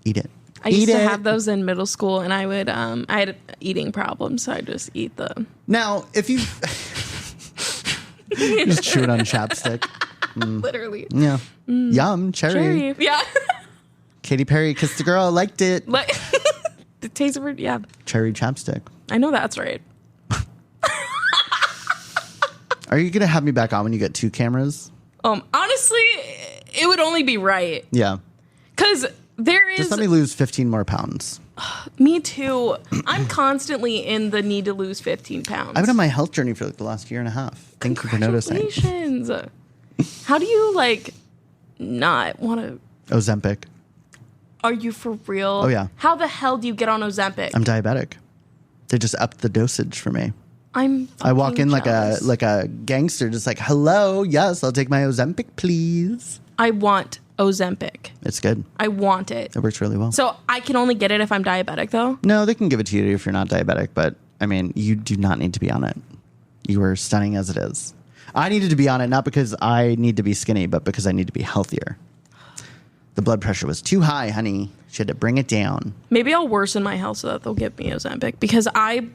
eat it. I used to have those in middle school, and I had eating problems, so I just eat them. Now, if you just chew it on chapstick. Literally. Yeah. Yum, cherry. Yeah. Katy Perry kissed a girl, liked it. The taste of it, yeah. Cherry chapstick. I know that's right. Are you going to have me back on when you get 2 cameras? Honestly, it would only be right. Yeah. Because there is... Just let me lose 15 more pounds. Me too. I'm constantly in the need to lose 15 pounds. I've been on my health journey for like the last year and a half. Thank you for noticing. Congratulations. How do you not want to... Ozempic. Are you for real? Oh, yeah. How the hell do you get on Ozempic? I'm diabetic. They just upped the dosage for me. I walk in jealous. like a gangster, just like, hello, yes, I'll take my Ozempic, please. I want Ozempic. It's good. I want it. It works really well. So I can only get it if I'm diabetic, though? No, they can give it to you if you're not diabetic, but I mean, you do not need to be on it. You are stunning as it is. I needed to be on it, not because I need to be skinny, but because I need to be healthier. The blood pressure was too high, honey. She had to bring it down. Maybe I'll worsen my health so that they'll give me Ozempic, because I'm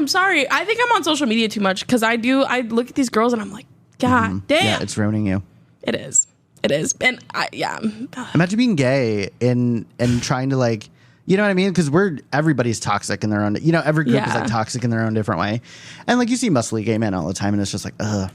sorry. I think I'm on social media too much, because I look at these girls and I'm like, God damn. Yeah, it's ruining you. It is. And Imagine being gay and trying to you know what I mean? Because everybody's toxic in their own, every group is toxic in their own different way. And you see muscly gay men all the time and it's just ugh.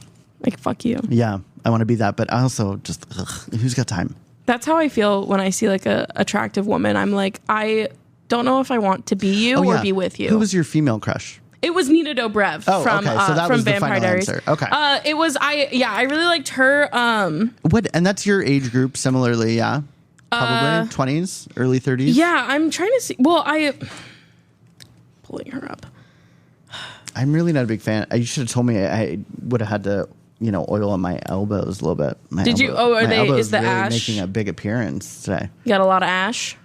Fuck you. Yeah, I want to be that, but I also just, who's got time? That's how I feel when I see a attractive woman. I'm like, I don't know if I want to be you or be with you. Who was your female crush? It was Nina Dobrev from So that from was the Vampire final Diaries. answer. Okay. I really liked her. What? And that's your age group similarly, yeah? Probably 20s, early 30s? Yeah, I'm trying to see. Well, pulling her up. I'm really not a big fan. You should have told me. I would have had to, oil on my elbows a little bit. You? Oh, is the really ash making a big appearance today? You got a lot of ash?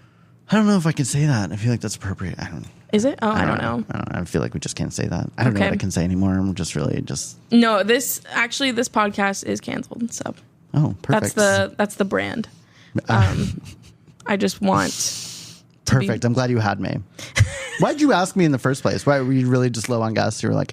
I don't know if I can say that. I feel like that's appropriate. I don't know. Is it? Oh, I don't know. I feel like we just can't say that. I don't know what I can say anymore. I'm just really just... No, this podcast is canceled. So. Oh, perfect. That's the brand. I just want... Perfect. I'm glad you had me. Why'd you ask me in the first place? Why were you really just low on gas? You were like...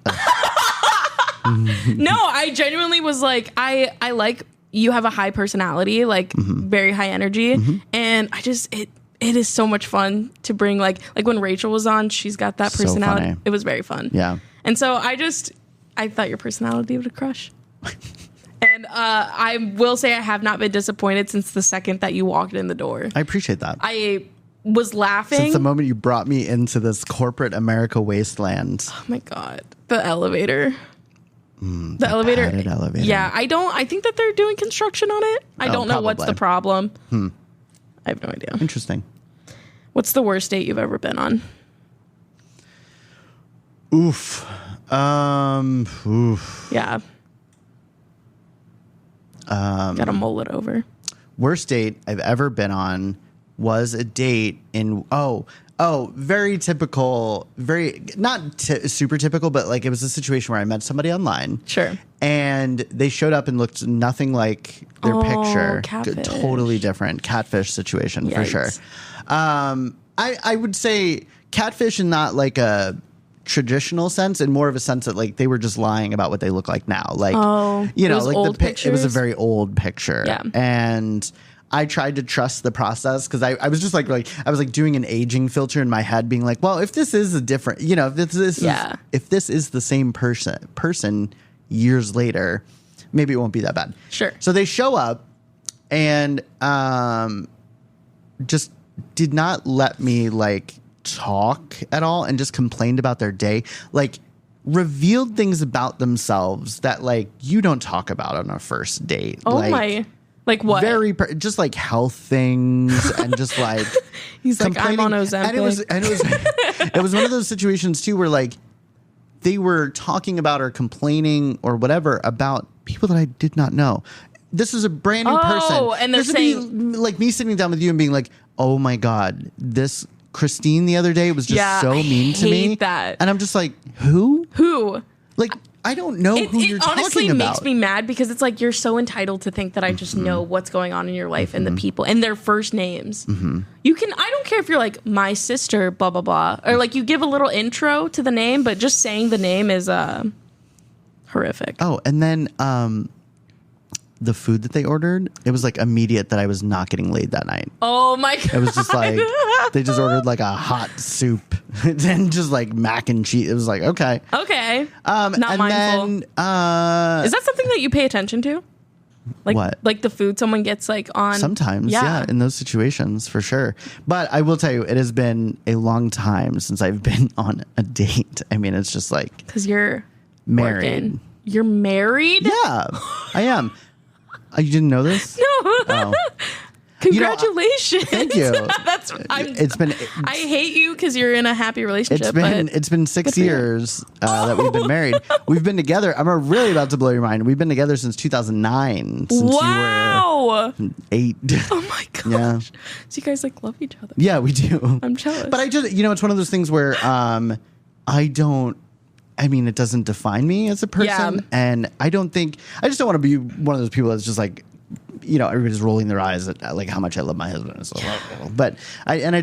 No, I genuinely was like, I like you have a high personality, very high energy. And I just... It is so much fun to bring like when Rachel was on, she's got that personality. Funny. It was very fun. Yeah. And so I thought your personality would crush. And I will say I have not been disappointed since the second that you walked in the door. I appreciate that. I was laughing. Since the moment you brought me into this corporate America wasteland. Oh my God. The elevator. The elevator. Yeah, I think that they're doing construction on it. I don't know what's the problem. I have no idea. Interesting. What's the worst date you've ever been on? Oof. Yeah. Gotta mull it over. Worst date I've ever been on was a date in very typical, not super typical, but it was a situation where I met somebody online. Sure. And they showed up and looked nothing like their picture. Catfish. Totally different catfish situation. Yikes. For sure. I would say catfish in not a traditional sense, and more of a sense that they were just lying about what they look like now. Old pictures? It was a very old picture. Yeah. And I tried to trust the process because I was just I was doing an aging filter in my head, being like, well, if this is a different, if this is the same person years later, maybe it won't be that bad. Sure. So they show up and just did not let me talk at all, and just complained about their day, revealed things about themselves that you don't talk about on a first date. Oh my. Like what? Just health things and just he's like, I'm on Ozempic. And it was one of those situations too where they were talking about or complaining or whatever about people that I did not know. This is a brand new person. Oh, and they're saying me sitting down with you and being like, oh my God, this Christine the other day was just so mean to me. That. And I'm just like, who? Who? I don't know who you're talking about. It honestly makes me mad because it's like you're so entitled to think that I just know what's going on in your life and the people and their first names. I don't care if you're like my sister, blah, blah, blah. Or like you give a little intro to the name, but just saying the name is horrific. Oh, and then the food that they ordered, it was like immediate that I was not getting laid that night. Oh my God. It was just like, they just ordered like a hot soup and just like mac and cheese. It was like, okay. Okay. Not mindful. Then, is that something that you pay attention to? Like, what? Like the food someone gets like on. Sometimes, yeah, in those situations for sure. But I will tell you, it has been a long time since I've been on a date. I mean, it's just like. Because you're married. Working. You're married? Yeah, I am. You didn't know this? No. Oh. Congratulations. Thank you. I hate you because you're in a happy relationship. It's been 6 years that we've been married. We've been together. I'm really about to blow your mind. We've been together since 2009. Since wow. You were 8. Oh my gosh. Yeah. So you guys like love each other. Yeah, we do. I'm jealous. But I just, it's one of those things where it doesn't define me as a person. Yeah. And I just don't want to be one of those people that's just like, everybody's rolling their eyes at like how much I love my husband. And but and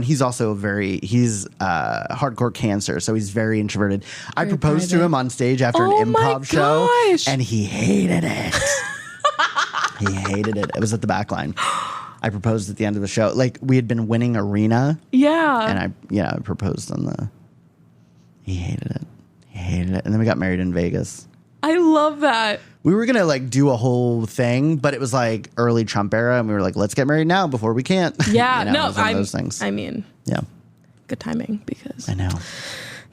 he's also he's hardcore cancer. So he's very introverted. I proposed to him on stage after an improv show and he hated it. He hated it. It was at the back line. I proposed at the end of the show. Like we had been winning arena. Yeah. And I proposed he hated it. He hated it. And then we got married in Vegas. I love that. We were going to like do a whole thing, but it was like early Trump era. And we were like, let's get married now before we can't. Yeah. It was one of those things. I mean, yeah. Good timing because I know.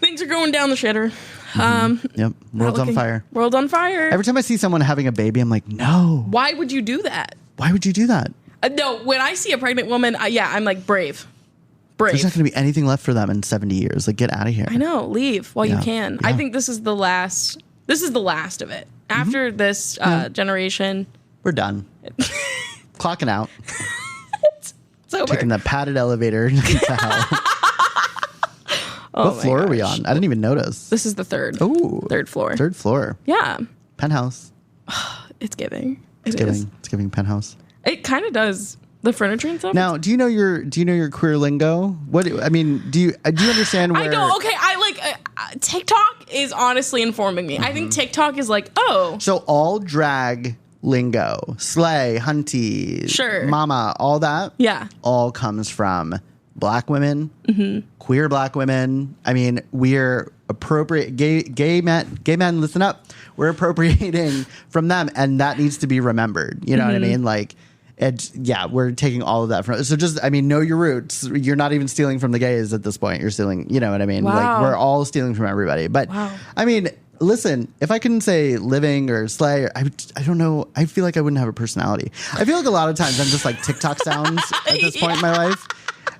Things are going down the shitter. Yep. World's on fire. World's on fire. Every time I see someone having a baby, I'm like, no. Why would you do that? Why would you do that? No, when I see a pregnant woman, I'm like, brave. There's not going to be anything left for them in 70 years. Like, get out of here. I know. Leave while you can. Yeah. I think this is the last. This is the last of it. After this generation, we're done. Clocking out. It's over. Taking the padded elevator to hell. What floor are we on? I didn't even notice. This is the third. Oh, third floor. Third floor. Yeah. Penthouse. It's giving. It's giving penthouse. It kind of does. The furniture and stuff. Now, do you know your queer lingo? What do you understand where? I don't. Okay, I like TikTok is honestly informing me. I think TikTok is like, so all drag lingo, slay, hunty, sure, mama, all that, all comes from black women, queer black women. I mean, we're appropriate gay men. Listen up, we're appropriating from them, and that needs to be remembered. You know what I mean? Like. We're taking all of that from. So just, know your roots. You're not even stealing from the gays at this point. You're stealing, you know what I mean? Wow. Like we're all stealing from everybody. But listen, if I couldn't say living or slay, I don't know. I feel like I wouldn't have a personality. I feel like a lot of times I'm just like TikTok sounds at this point in my life.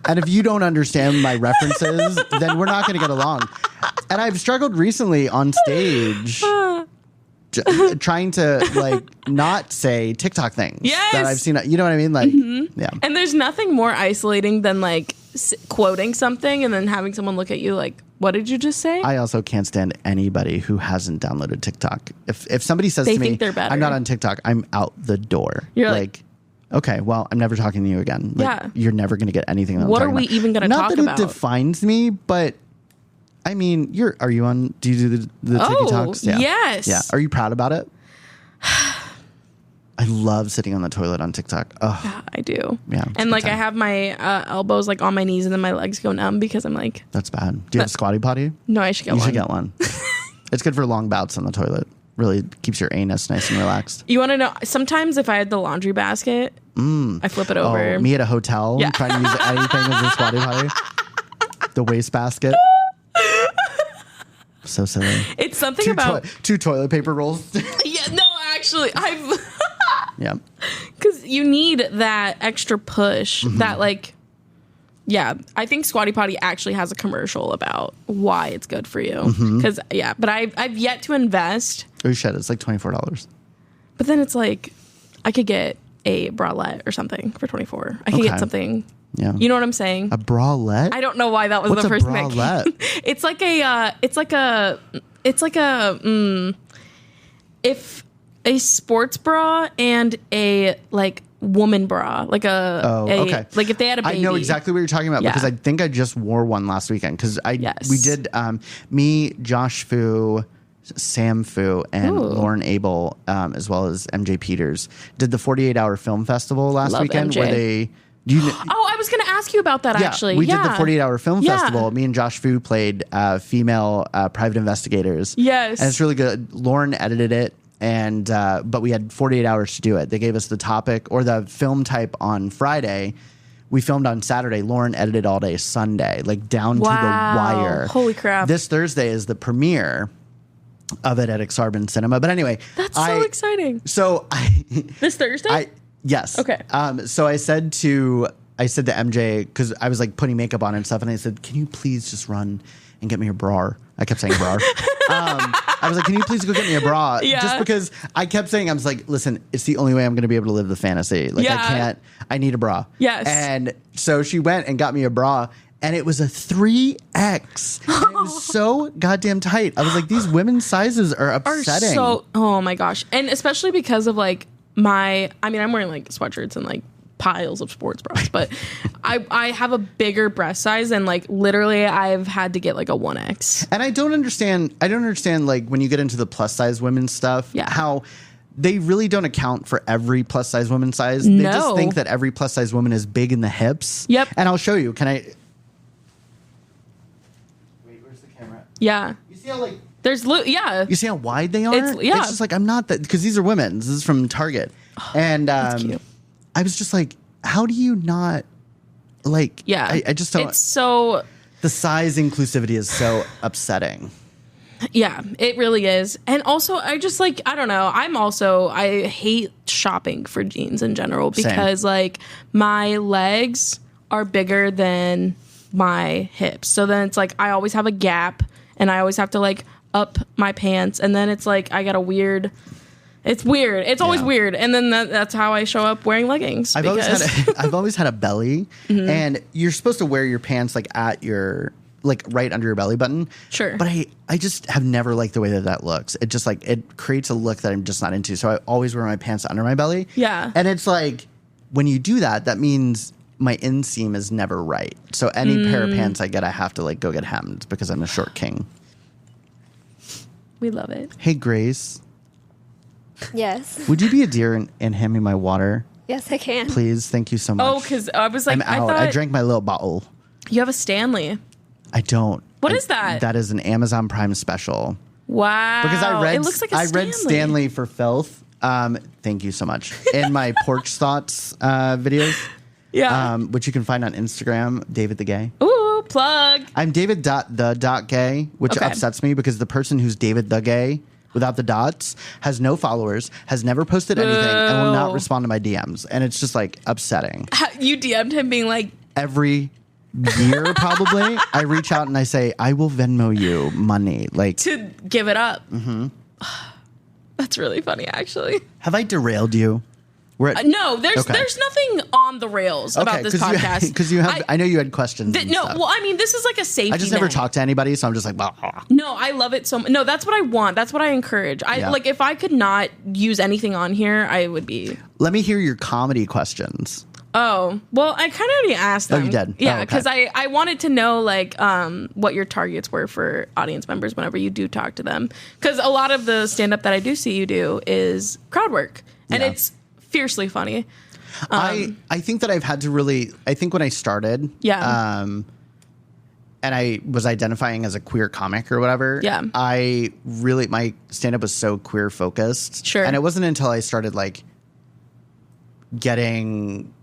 And if you don't understand my references, then we're not going to get along. And I've struggled recently on stage. Trying to like not say TikTok things that I've seen. You know what I mean? Like, yeah. And there's nothing more isolating than like quoting something and then having someone look at you like, "What did you just say?" I also can't stand anybody who hasn't downloaded TikTok. If somebody says to me, "I'm not on TikTok," I'm out the door. You're like okay, well, I'm never talking to you again. Like, you're never going to get anything. That what are we even going to talk about? Not that it defines me, but. I mean, are you on? Do you do the TikToks? Yeah. Yes. Yeah. Are you proud about it? I love sitting on the toilet on TikTok. Oh. Yeah, I do. Yeah. And like I have my elbows like on my knees and then my legs go numb because I'm like. That's bad. Do you have a squatty potty? No, I should get one. You should get one. It's good for long bouts on the toilet. Really keeps your anus nice and relaxed. You want to know? Sometimes if I had the laundry basket, I flip it over. Oh, me at a hotel trying to use anything as a squatty potty. The waste basket. So silly. It's something about 2 toilet paper rolls. No, actually, I've. Yeah. Because you need that extra push. That like, I think Squatty Potty actually has a commercial about why it's good for you. Because but I've yet to invest. Oh shit! It's like $24. But then it's like, I could get a bralette or something for $24. I could get something. Yeah. You know what I'm saying? A bralette? I don't know why that was What's the first thing. It's like a it's like if a sports bra and a like woman bra, like okay. like if they had a baby. I know exactly what you're talking about because I think I just wore one last weekend because we did me, Josh Fu, Sam Fu, and Lauren Abel, as well as MJ Peters, did the 48-hour film festival last weekend MJ. Where they. I was going to ask you about that, actually. We did the 48-hour film festival. Me and Josh Fu played female private investigators. Yes. And it's really good. Lauren edited it, and but we had 48 hours to do it. They gave us the topic or the film type on Friday. We filmed on Saturday. Lauren edited all day Sunday, like down to the wire. Holy crap. This Thursday is the premiere of it at Exarban Cinema. But anyway. That's so exciting. So this Thursday? Yes. Okay. So I said to MJ, because I was like putting makeup on and stuff, and I said, "Can you please just run and get me a bra?" I kept saying bra. I was like, "Can you please go get me a bra?" Yeah. Just because I kept saying, I was like, "Listen, it's the only way I'm going to be able to live the fantasy. Like I can't. I need a bra." Yes. And so she went and got me a bra. And it was a 3X. And it was so goddamn tight. I was like, these women's sizes are upsetting. Oh my gosh. And especially because of like I'm wearing like sweatshirts and like piles of sports bras, but I have a bigger breast size and like literally I've had to get like a 1X. And I don't understand like when you get into the plus size women's stuff, how they really don't account for every plus size women's size. They just think that every plus size woman is big in the hips. Yep. And I'll show you. Can I? Wait, where's the camera? Yeah. You see how like You see how wide they are? It's just like I'm not that because these are women's. This is from Target. And that's cute. I was just like, how do you not like I just don't it's so the size inclusivity is so upsetting. Yeah, it really is. And also I just like I don't know, I hate shopping for jeans in general because like my legs are bigger than my hips. So then it's like I always have a gap and I always have to like up my pants and then it's like I got a weird. It's weird. It's always weird, and then that's how I show up wearing leggings. I've always had a belly, and you're supposed to wear your pants like at your like right under your belly button. Sure, but I just have never liked the way that looks. It just like it creates a look that I'm just not into. So I always wear my pants under my belly. Yeah, and it's like when you do that, that means my inseam is never right. So any pair of pants I get, I have to like go get hemmed because I'm a short king. We love it. Hey, Grace. Yes. Would you be a dear and hand me my water? Yes, I can. Please, thank you so much. Oh, because I was like, I'm out. I drank my little bottle. You have a Stanley. I don't. What is that? That is an Amazon Prime special. Wow. Because it looks like a Stanley. I read Stanley for Filth. Thank you so much. In my Porch Thoughts videos. Yeah. Which you can find on Instagram, David the Gay. Ooh, plug. I'm David.the.gay, which upsets me because the person who's David the Gay without the dots has no followers, has never posted anything, and will not respond to my DMs. And it's just like upsetting. You DM'd him being like... Every year, probably, I reach out and I say, I will Venmo you money. Like to give it up. Mm-hmm. That's really funny, actually. Have I derailed you? No, there's nothing on the rails about this podcast. Because I know you had questions. Well, I mean, this is like a safety I just never talked to anybody, so I'm just like, blah. No, I love it so much. No, that's what I want. That's what I encourage. Like, if I could not use anything on here, I would be. Let me hear your comedy questions. Oh, well, I kind of already asked them. Oh, you did? Yeah, because I wanted to know, like, what your targets were for audience members whenever you do talk to them. Because a lot of the stand-up that I do see you do is crowd work. And it's fiercely funny. I think that I've had to really... I think when I started... and I was identifying as a queer comic or whatever. Yeah. My stand-up was so queer focused. Sure. And it wasn't until I started, like, getting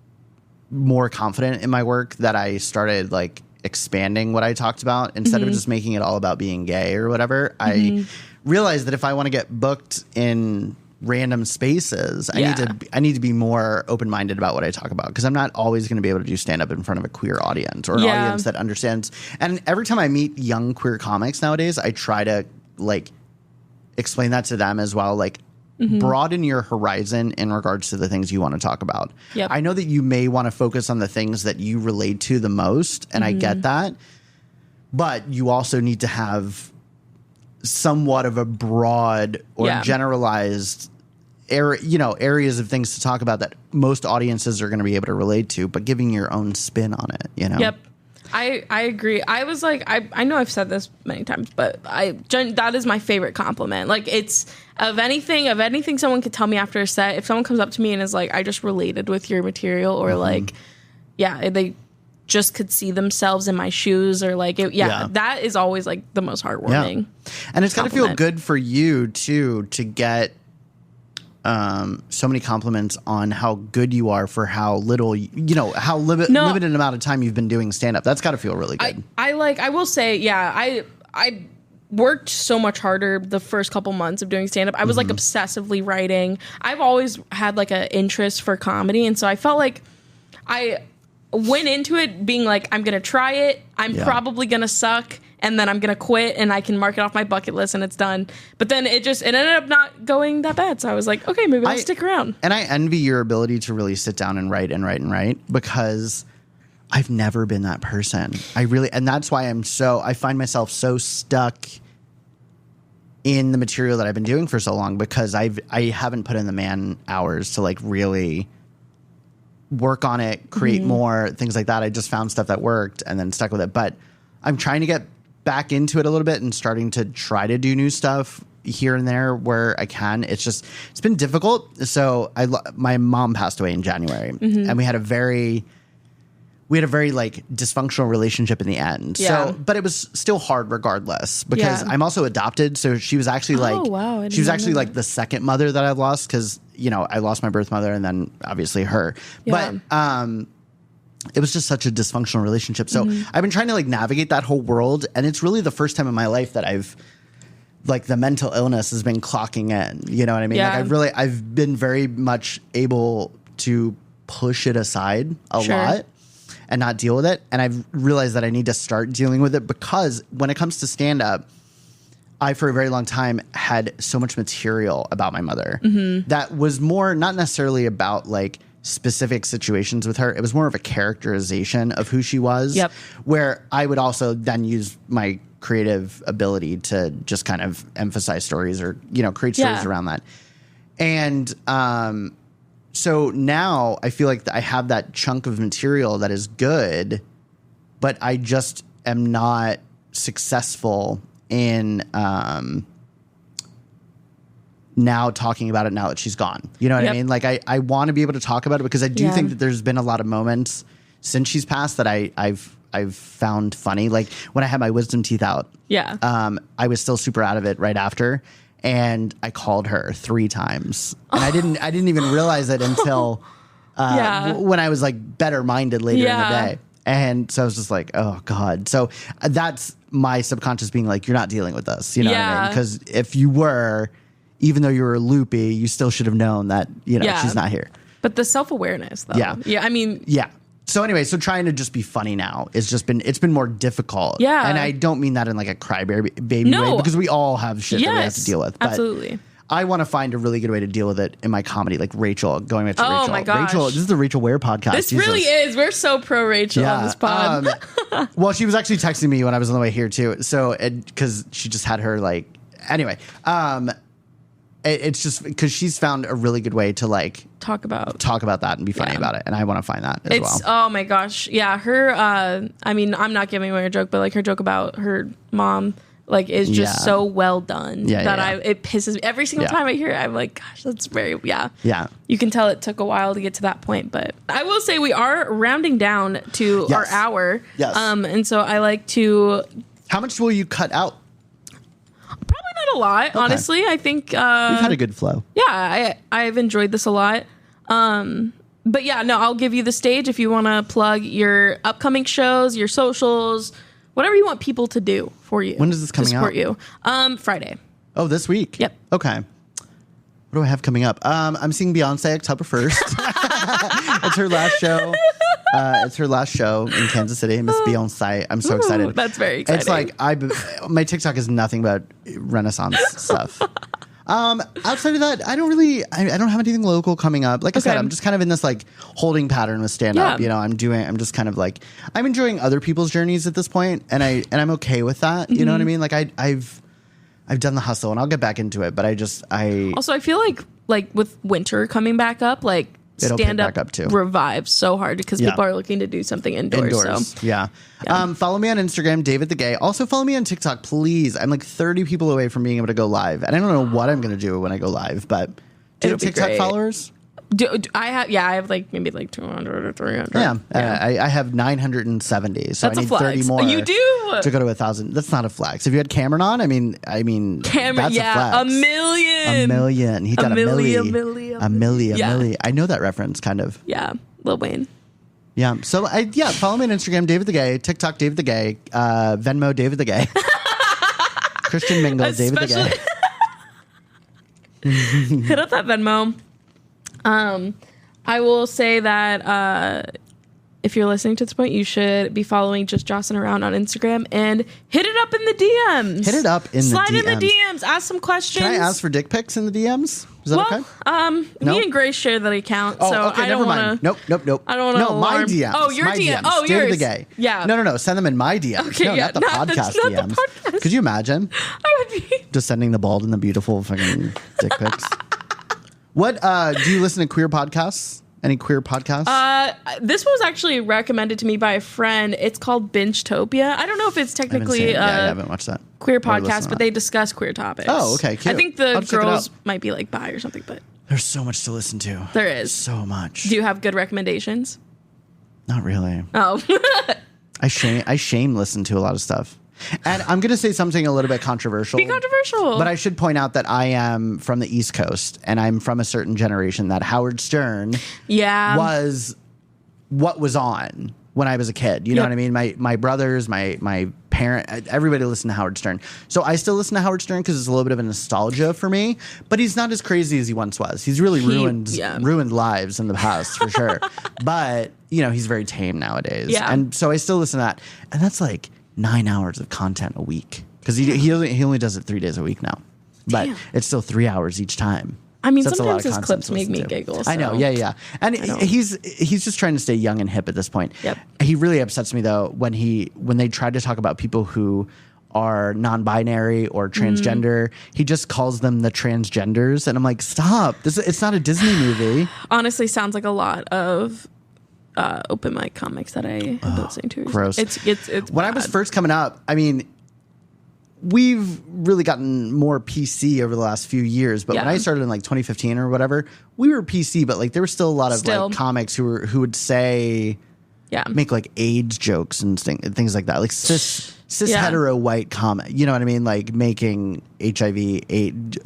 more confident in my work that I started, like, expanding what I talked about. Instead of just making it all about being gay or whatever, I realized that if I want to get booked in random spaces, I need to be more open-minded about what I talk about, because I'm not always going to be able to do stand-up in front of a queer audience or an audience that understands. And every time I meet young queer comics nowadays, I try to like explain that to them as well, like broaden your horizon in regards to the things you want to talk about. I know that you may want to focus on the things that you relate to the most, and I get that, but you also need to have somewhat of a broad or generalized areas of things to talk about that most audiences are going to be able to relate to, but giving your own spin on it, Yep. I agree. I was like, I know I've said this many times, but that is my favorite compliment. Like, it's of anything someone could tell me after a set, if someone comes up to me and is like, I just related with your material, or like, they just could see themselves in my shoes, or like, that is always like the most heartwarming. Yeah. And it's got to feel good for you too, to get so many compliments on how good you are for how little, how limited amount of time you've been doing stand-up. That's got to feel really good. I will say, I worked so much harder the first couple months of doing stand-up. I was like obsessively writing. I've always had like an interest for comedy. And so I felt like I went into it being like, I'm going to try it. I'm probably going to suck. And then I'm going to quit and I can mark it off my bucket list and it's done. But then it ended up not going that bad. So I was like, okay, maybe I'll stick around. And I envy your ability to really sit down and write, because I've never been that person. And that's why I find myself so stuck in the material that I've been doing for so long, because I haven't put in the man hours to like really work on it, create more, things like that. I just found stuff that worked and then stuck with it. But I'm trying to get back into it a little bit and starting to try to do new stuff here and there where I can. It's been difficult. So my mom passed away in January, and we had a very like dysfunctional relationship in the end. Yeah. So, but it was still hard regardless, because I'm also adopted. So she was actually like the second mother that I lost, because I lost my birth mother and then obviously her. Yeah. But it was just such a dysfunctional relationship. So I've been trying to like navigate that whole world, and it's really the first time in my life that I've like the mental illness has been clocking in. You know what I mean? Yeah. Like I've been very much able to push it aside a lot and not deal with it. And I've realized that I need to start dealing with it, because when it comes to stand up, I, for a very long time, had so much material about my mother that was more not necessarily about like specific situations with her. It was more of a characterization of who she was, where I would also then use my creative ability to just kind of emphasize stories or, create stories around that. And so now I feel like I have that chunk of material that is good, but I just am not successful in now talking about it now that she's gone. You know what I mean? Like I want to be able to talk about it, because I do think that there's been a lot of moments since she's passed that I've found funny. Like when I had my wisdom teeth out, I was still super out of it right after, and I called her 3 times, and I didn't even realize it until when I was like better minded later in the day. And so I was just like, oh God. So that's my subconscious being like, you're not dealing with this. You know what I mean? Because if you were, even though you were loopy, you still should have known that, she's not here. But the self-awareness, though. Yeah. I mean. Yeah. So anyway, trying to just be funny now it's been more difficult. Yeah. And I don't mean that in like a crybaby way, because we all have shit that we have to deal with. But absolutely. I want to find a really good way to deal with it in my comedy, like Rachel, going back to Rachel. Oh my gosh. Rachel, this is the Rachel Ware podcast. This really is. We're so pro Rachel on this pod. Well, she was actually texting me when I was on the way here too. So, because she just had her like, anyway, it's just because she's found a really good way to like talk about that and be funny about it. And I want to find that as well. Oh my gosh. Yeah. Her, I mean, I'm not giving away her joke, but like her joke about her mom, like, is just so well done that it pisses me every single time I hear it. I'm like, gosh, that's very, yeah. You can tell it took a while to get to that point, but I will say we are rounding down to our hour. Yes. And so I like to. How much will you cut out? Probably not a lot, honestly. I think we've had a good flow. Yeah, I've enjoyed this a lot. But yeah, no, I'll give you the stage if you want to plug your upcoming shows, your socials, whatever you want people to do for you. When is this coming out? To support you. Friday. Oh, this week? Yep. Okay. What do I have coming up? I'm seeing Beyonce October 1st. It's her last show. It's her last show in Kansas City. Miss Beyonce. I'm so excited. That's very exciting. It's like my TikTok is nothing but Renaissance stuff. Outside of that, I don't have anything local coming up. Like I said, I'm just kind of in this like holding pattern with stand up. Yeah. I'm just kind of like, I'm enjoying other people's journeys at this point, and I'm okay with that. You know what I mean? Like I've done the hustle and I'll get back into it. But Also, I feel like with winter coming back up, like it'll stand pick back up too. Revives so hard because people are looking to do something indoors. So. Yeah. Follow me on Instagram, David the Gay. Also follow me on TikTok, please. I'm like 30 people away from being able to go live. And I don't know what I'm going to do when I go live, but do you have TikTok followers? I have like maybe like 200 or 300. Yeah. I have 970. So that's I need 30 more. You do to go to 1,000. That's not a flex. If you had Cameron on, I mean, Cameron, that's a flex. A million. He got a million. Yeah. I know that reference, kind of. Yeah, Lil Wayne. Yeah. So follow me on Instagram, David the Gay, TikTok, David the Gay, Venmo, David the Gay, Christian Mingle, David the Gay. Hit up that Venmo. I will say that if you're listening to this point, you should be following Just Jossin around on Instagram and hit it up in the DMs. Slide in the DMs. Ask some questions. Can I ask for dick pics in the DMs? Is that okay? Me and Grace share that account, so okay, I don't want to. Nope. I don't want to. No, my DMs. Oh, your DMs. Oh, yours. David the Gay. Yeah. No. Send them in my DMs. Okay, not the podcast DMs. Could you imagine? I would be just sending the bald and the beautiful fucking dick pics. What do you listen to queer podcasts? Any queer podcasts? This was actually recommended to me by a friend. It's called Binge-topia. I don't know if it's technically I haven't watched that. Queer podcast, but they discuss queer topics. Oh, okay. Cute. I think the girls might be like bi or something, but there's so much to listen to. There is. So much. Do you have good recommendations? Not really. Oh. I shame listen to a lot of stuff. And I'm going to say something a little bit controversial. Be controversial. But I should point out that I am from the East Coast, and I'm from a certain generation that Howard Stern was what was on when I was a kid. You know what I mean? My brothers, my parent, everybody listened to Howard Stern. So I still listen to Howard Stern because it's a little bit of a nostalgia for me. But he's not as crazy as he once was. He's really ruined lives in the past, for sure. But, he's very tame nowadays. Yeah. And so I still listen to that. And that's like 9 hours of content a week because he only does it 3 days a week now. But it's still 3 hours each time. I mean, sometimes his clips make me giggle. So. I know, yeah. And he's just trying to stay young and hip at this point. Yep. He really upsets me though when they try to talk about people who are non-binary or transgender. He just calls them the transgenders, and I'm like, stop! It's not a Disney movie. Honestly, sounds like a lot of open mic comics that I have been listening to. Gross. It's when I was first coming up, I mean, we've really gotten more PC over the last few years, but when I started in like 2015 or whatever, we were PC, but like there were still a lot of like comics who would say, make like AIDS jokes and things like that, like cis hetero white comic. You know what I mean? Like making HIV, AIDS.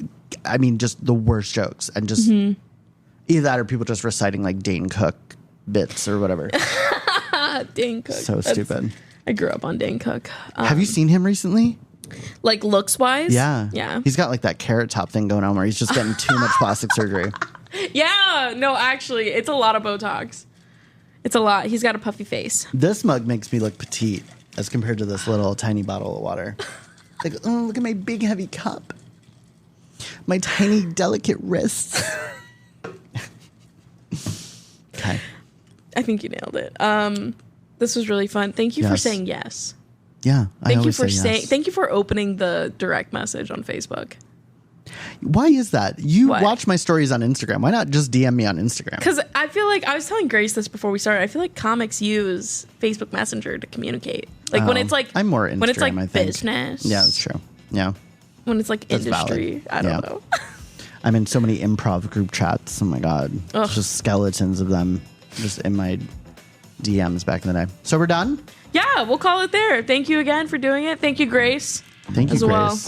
I mean, just the worst jokes, and just either that or people just reciting like Dane Cook bits or whatever. Dane Cook. So stupid. I grew up on Dane Cook. Have you seen him recently? Like looks wise? Yeah. He's got like that carrot top thing going on where he's just getting too much plastic surgery. Yeah. No, actually, it's a lot of Botox. It's a lot. He's got a puffy face. This mug makes me look petite as compared to this little tiny bottle of water. Like, oh, look at my big heavy cup. My tiny delicate wrists. Okay. I think you nailed it. This was really fun. Thank you for saying yes. Yeah, thank you for opening the direct message on Facebook. Why is that? You watch my stories on Instagram. Why not just DM me on Instagram? Because I feel like I was telling Grace this before we started. I feel like comics use Facebook Messenger to communicate. Like when it's like I'm more Instagram, when it's like I think. business. Yeah, that's true. Yeah. When it's like that's industry, valid. I don't know. I'm in so many improv group chats. Oh my god, it's just skeletons of them just in my DMs back in the day. So we're done. Yeah, we'll call it there. Thank you again for doing it. Thank you, Grace. Thank you, Grace. Well.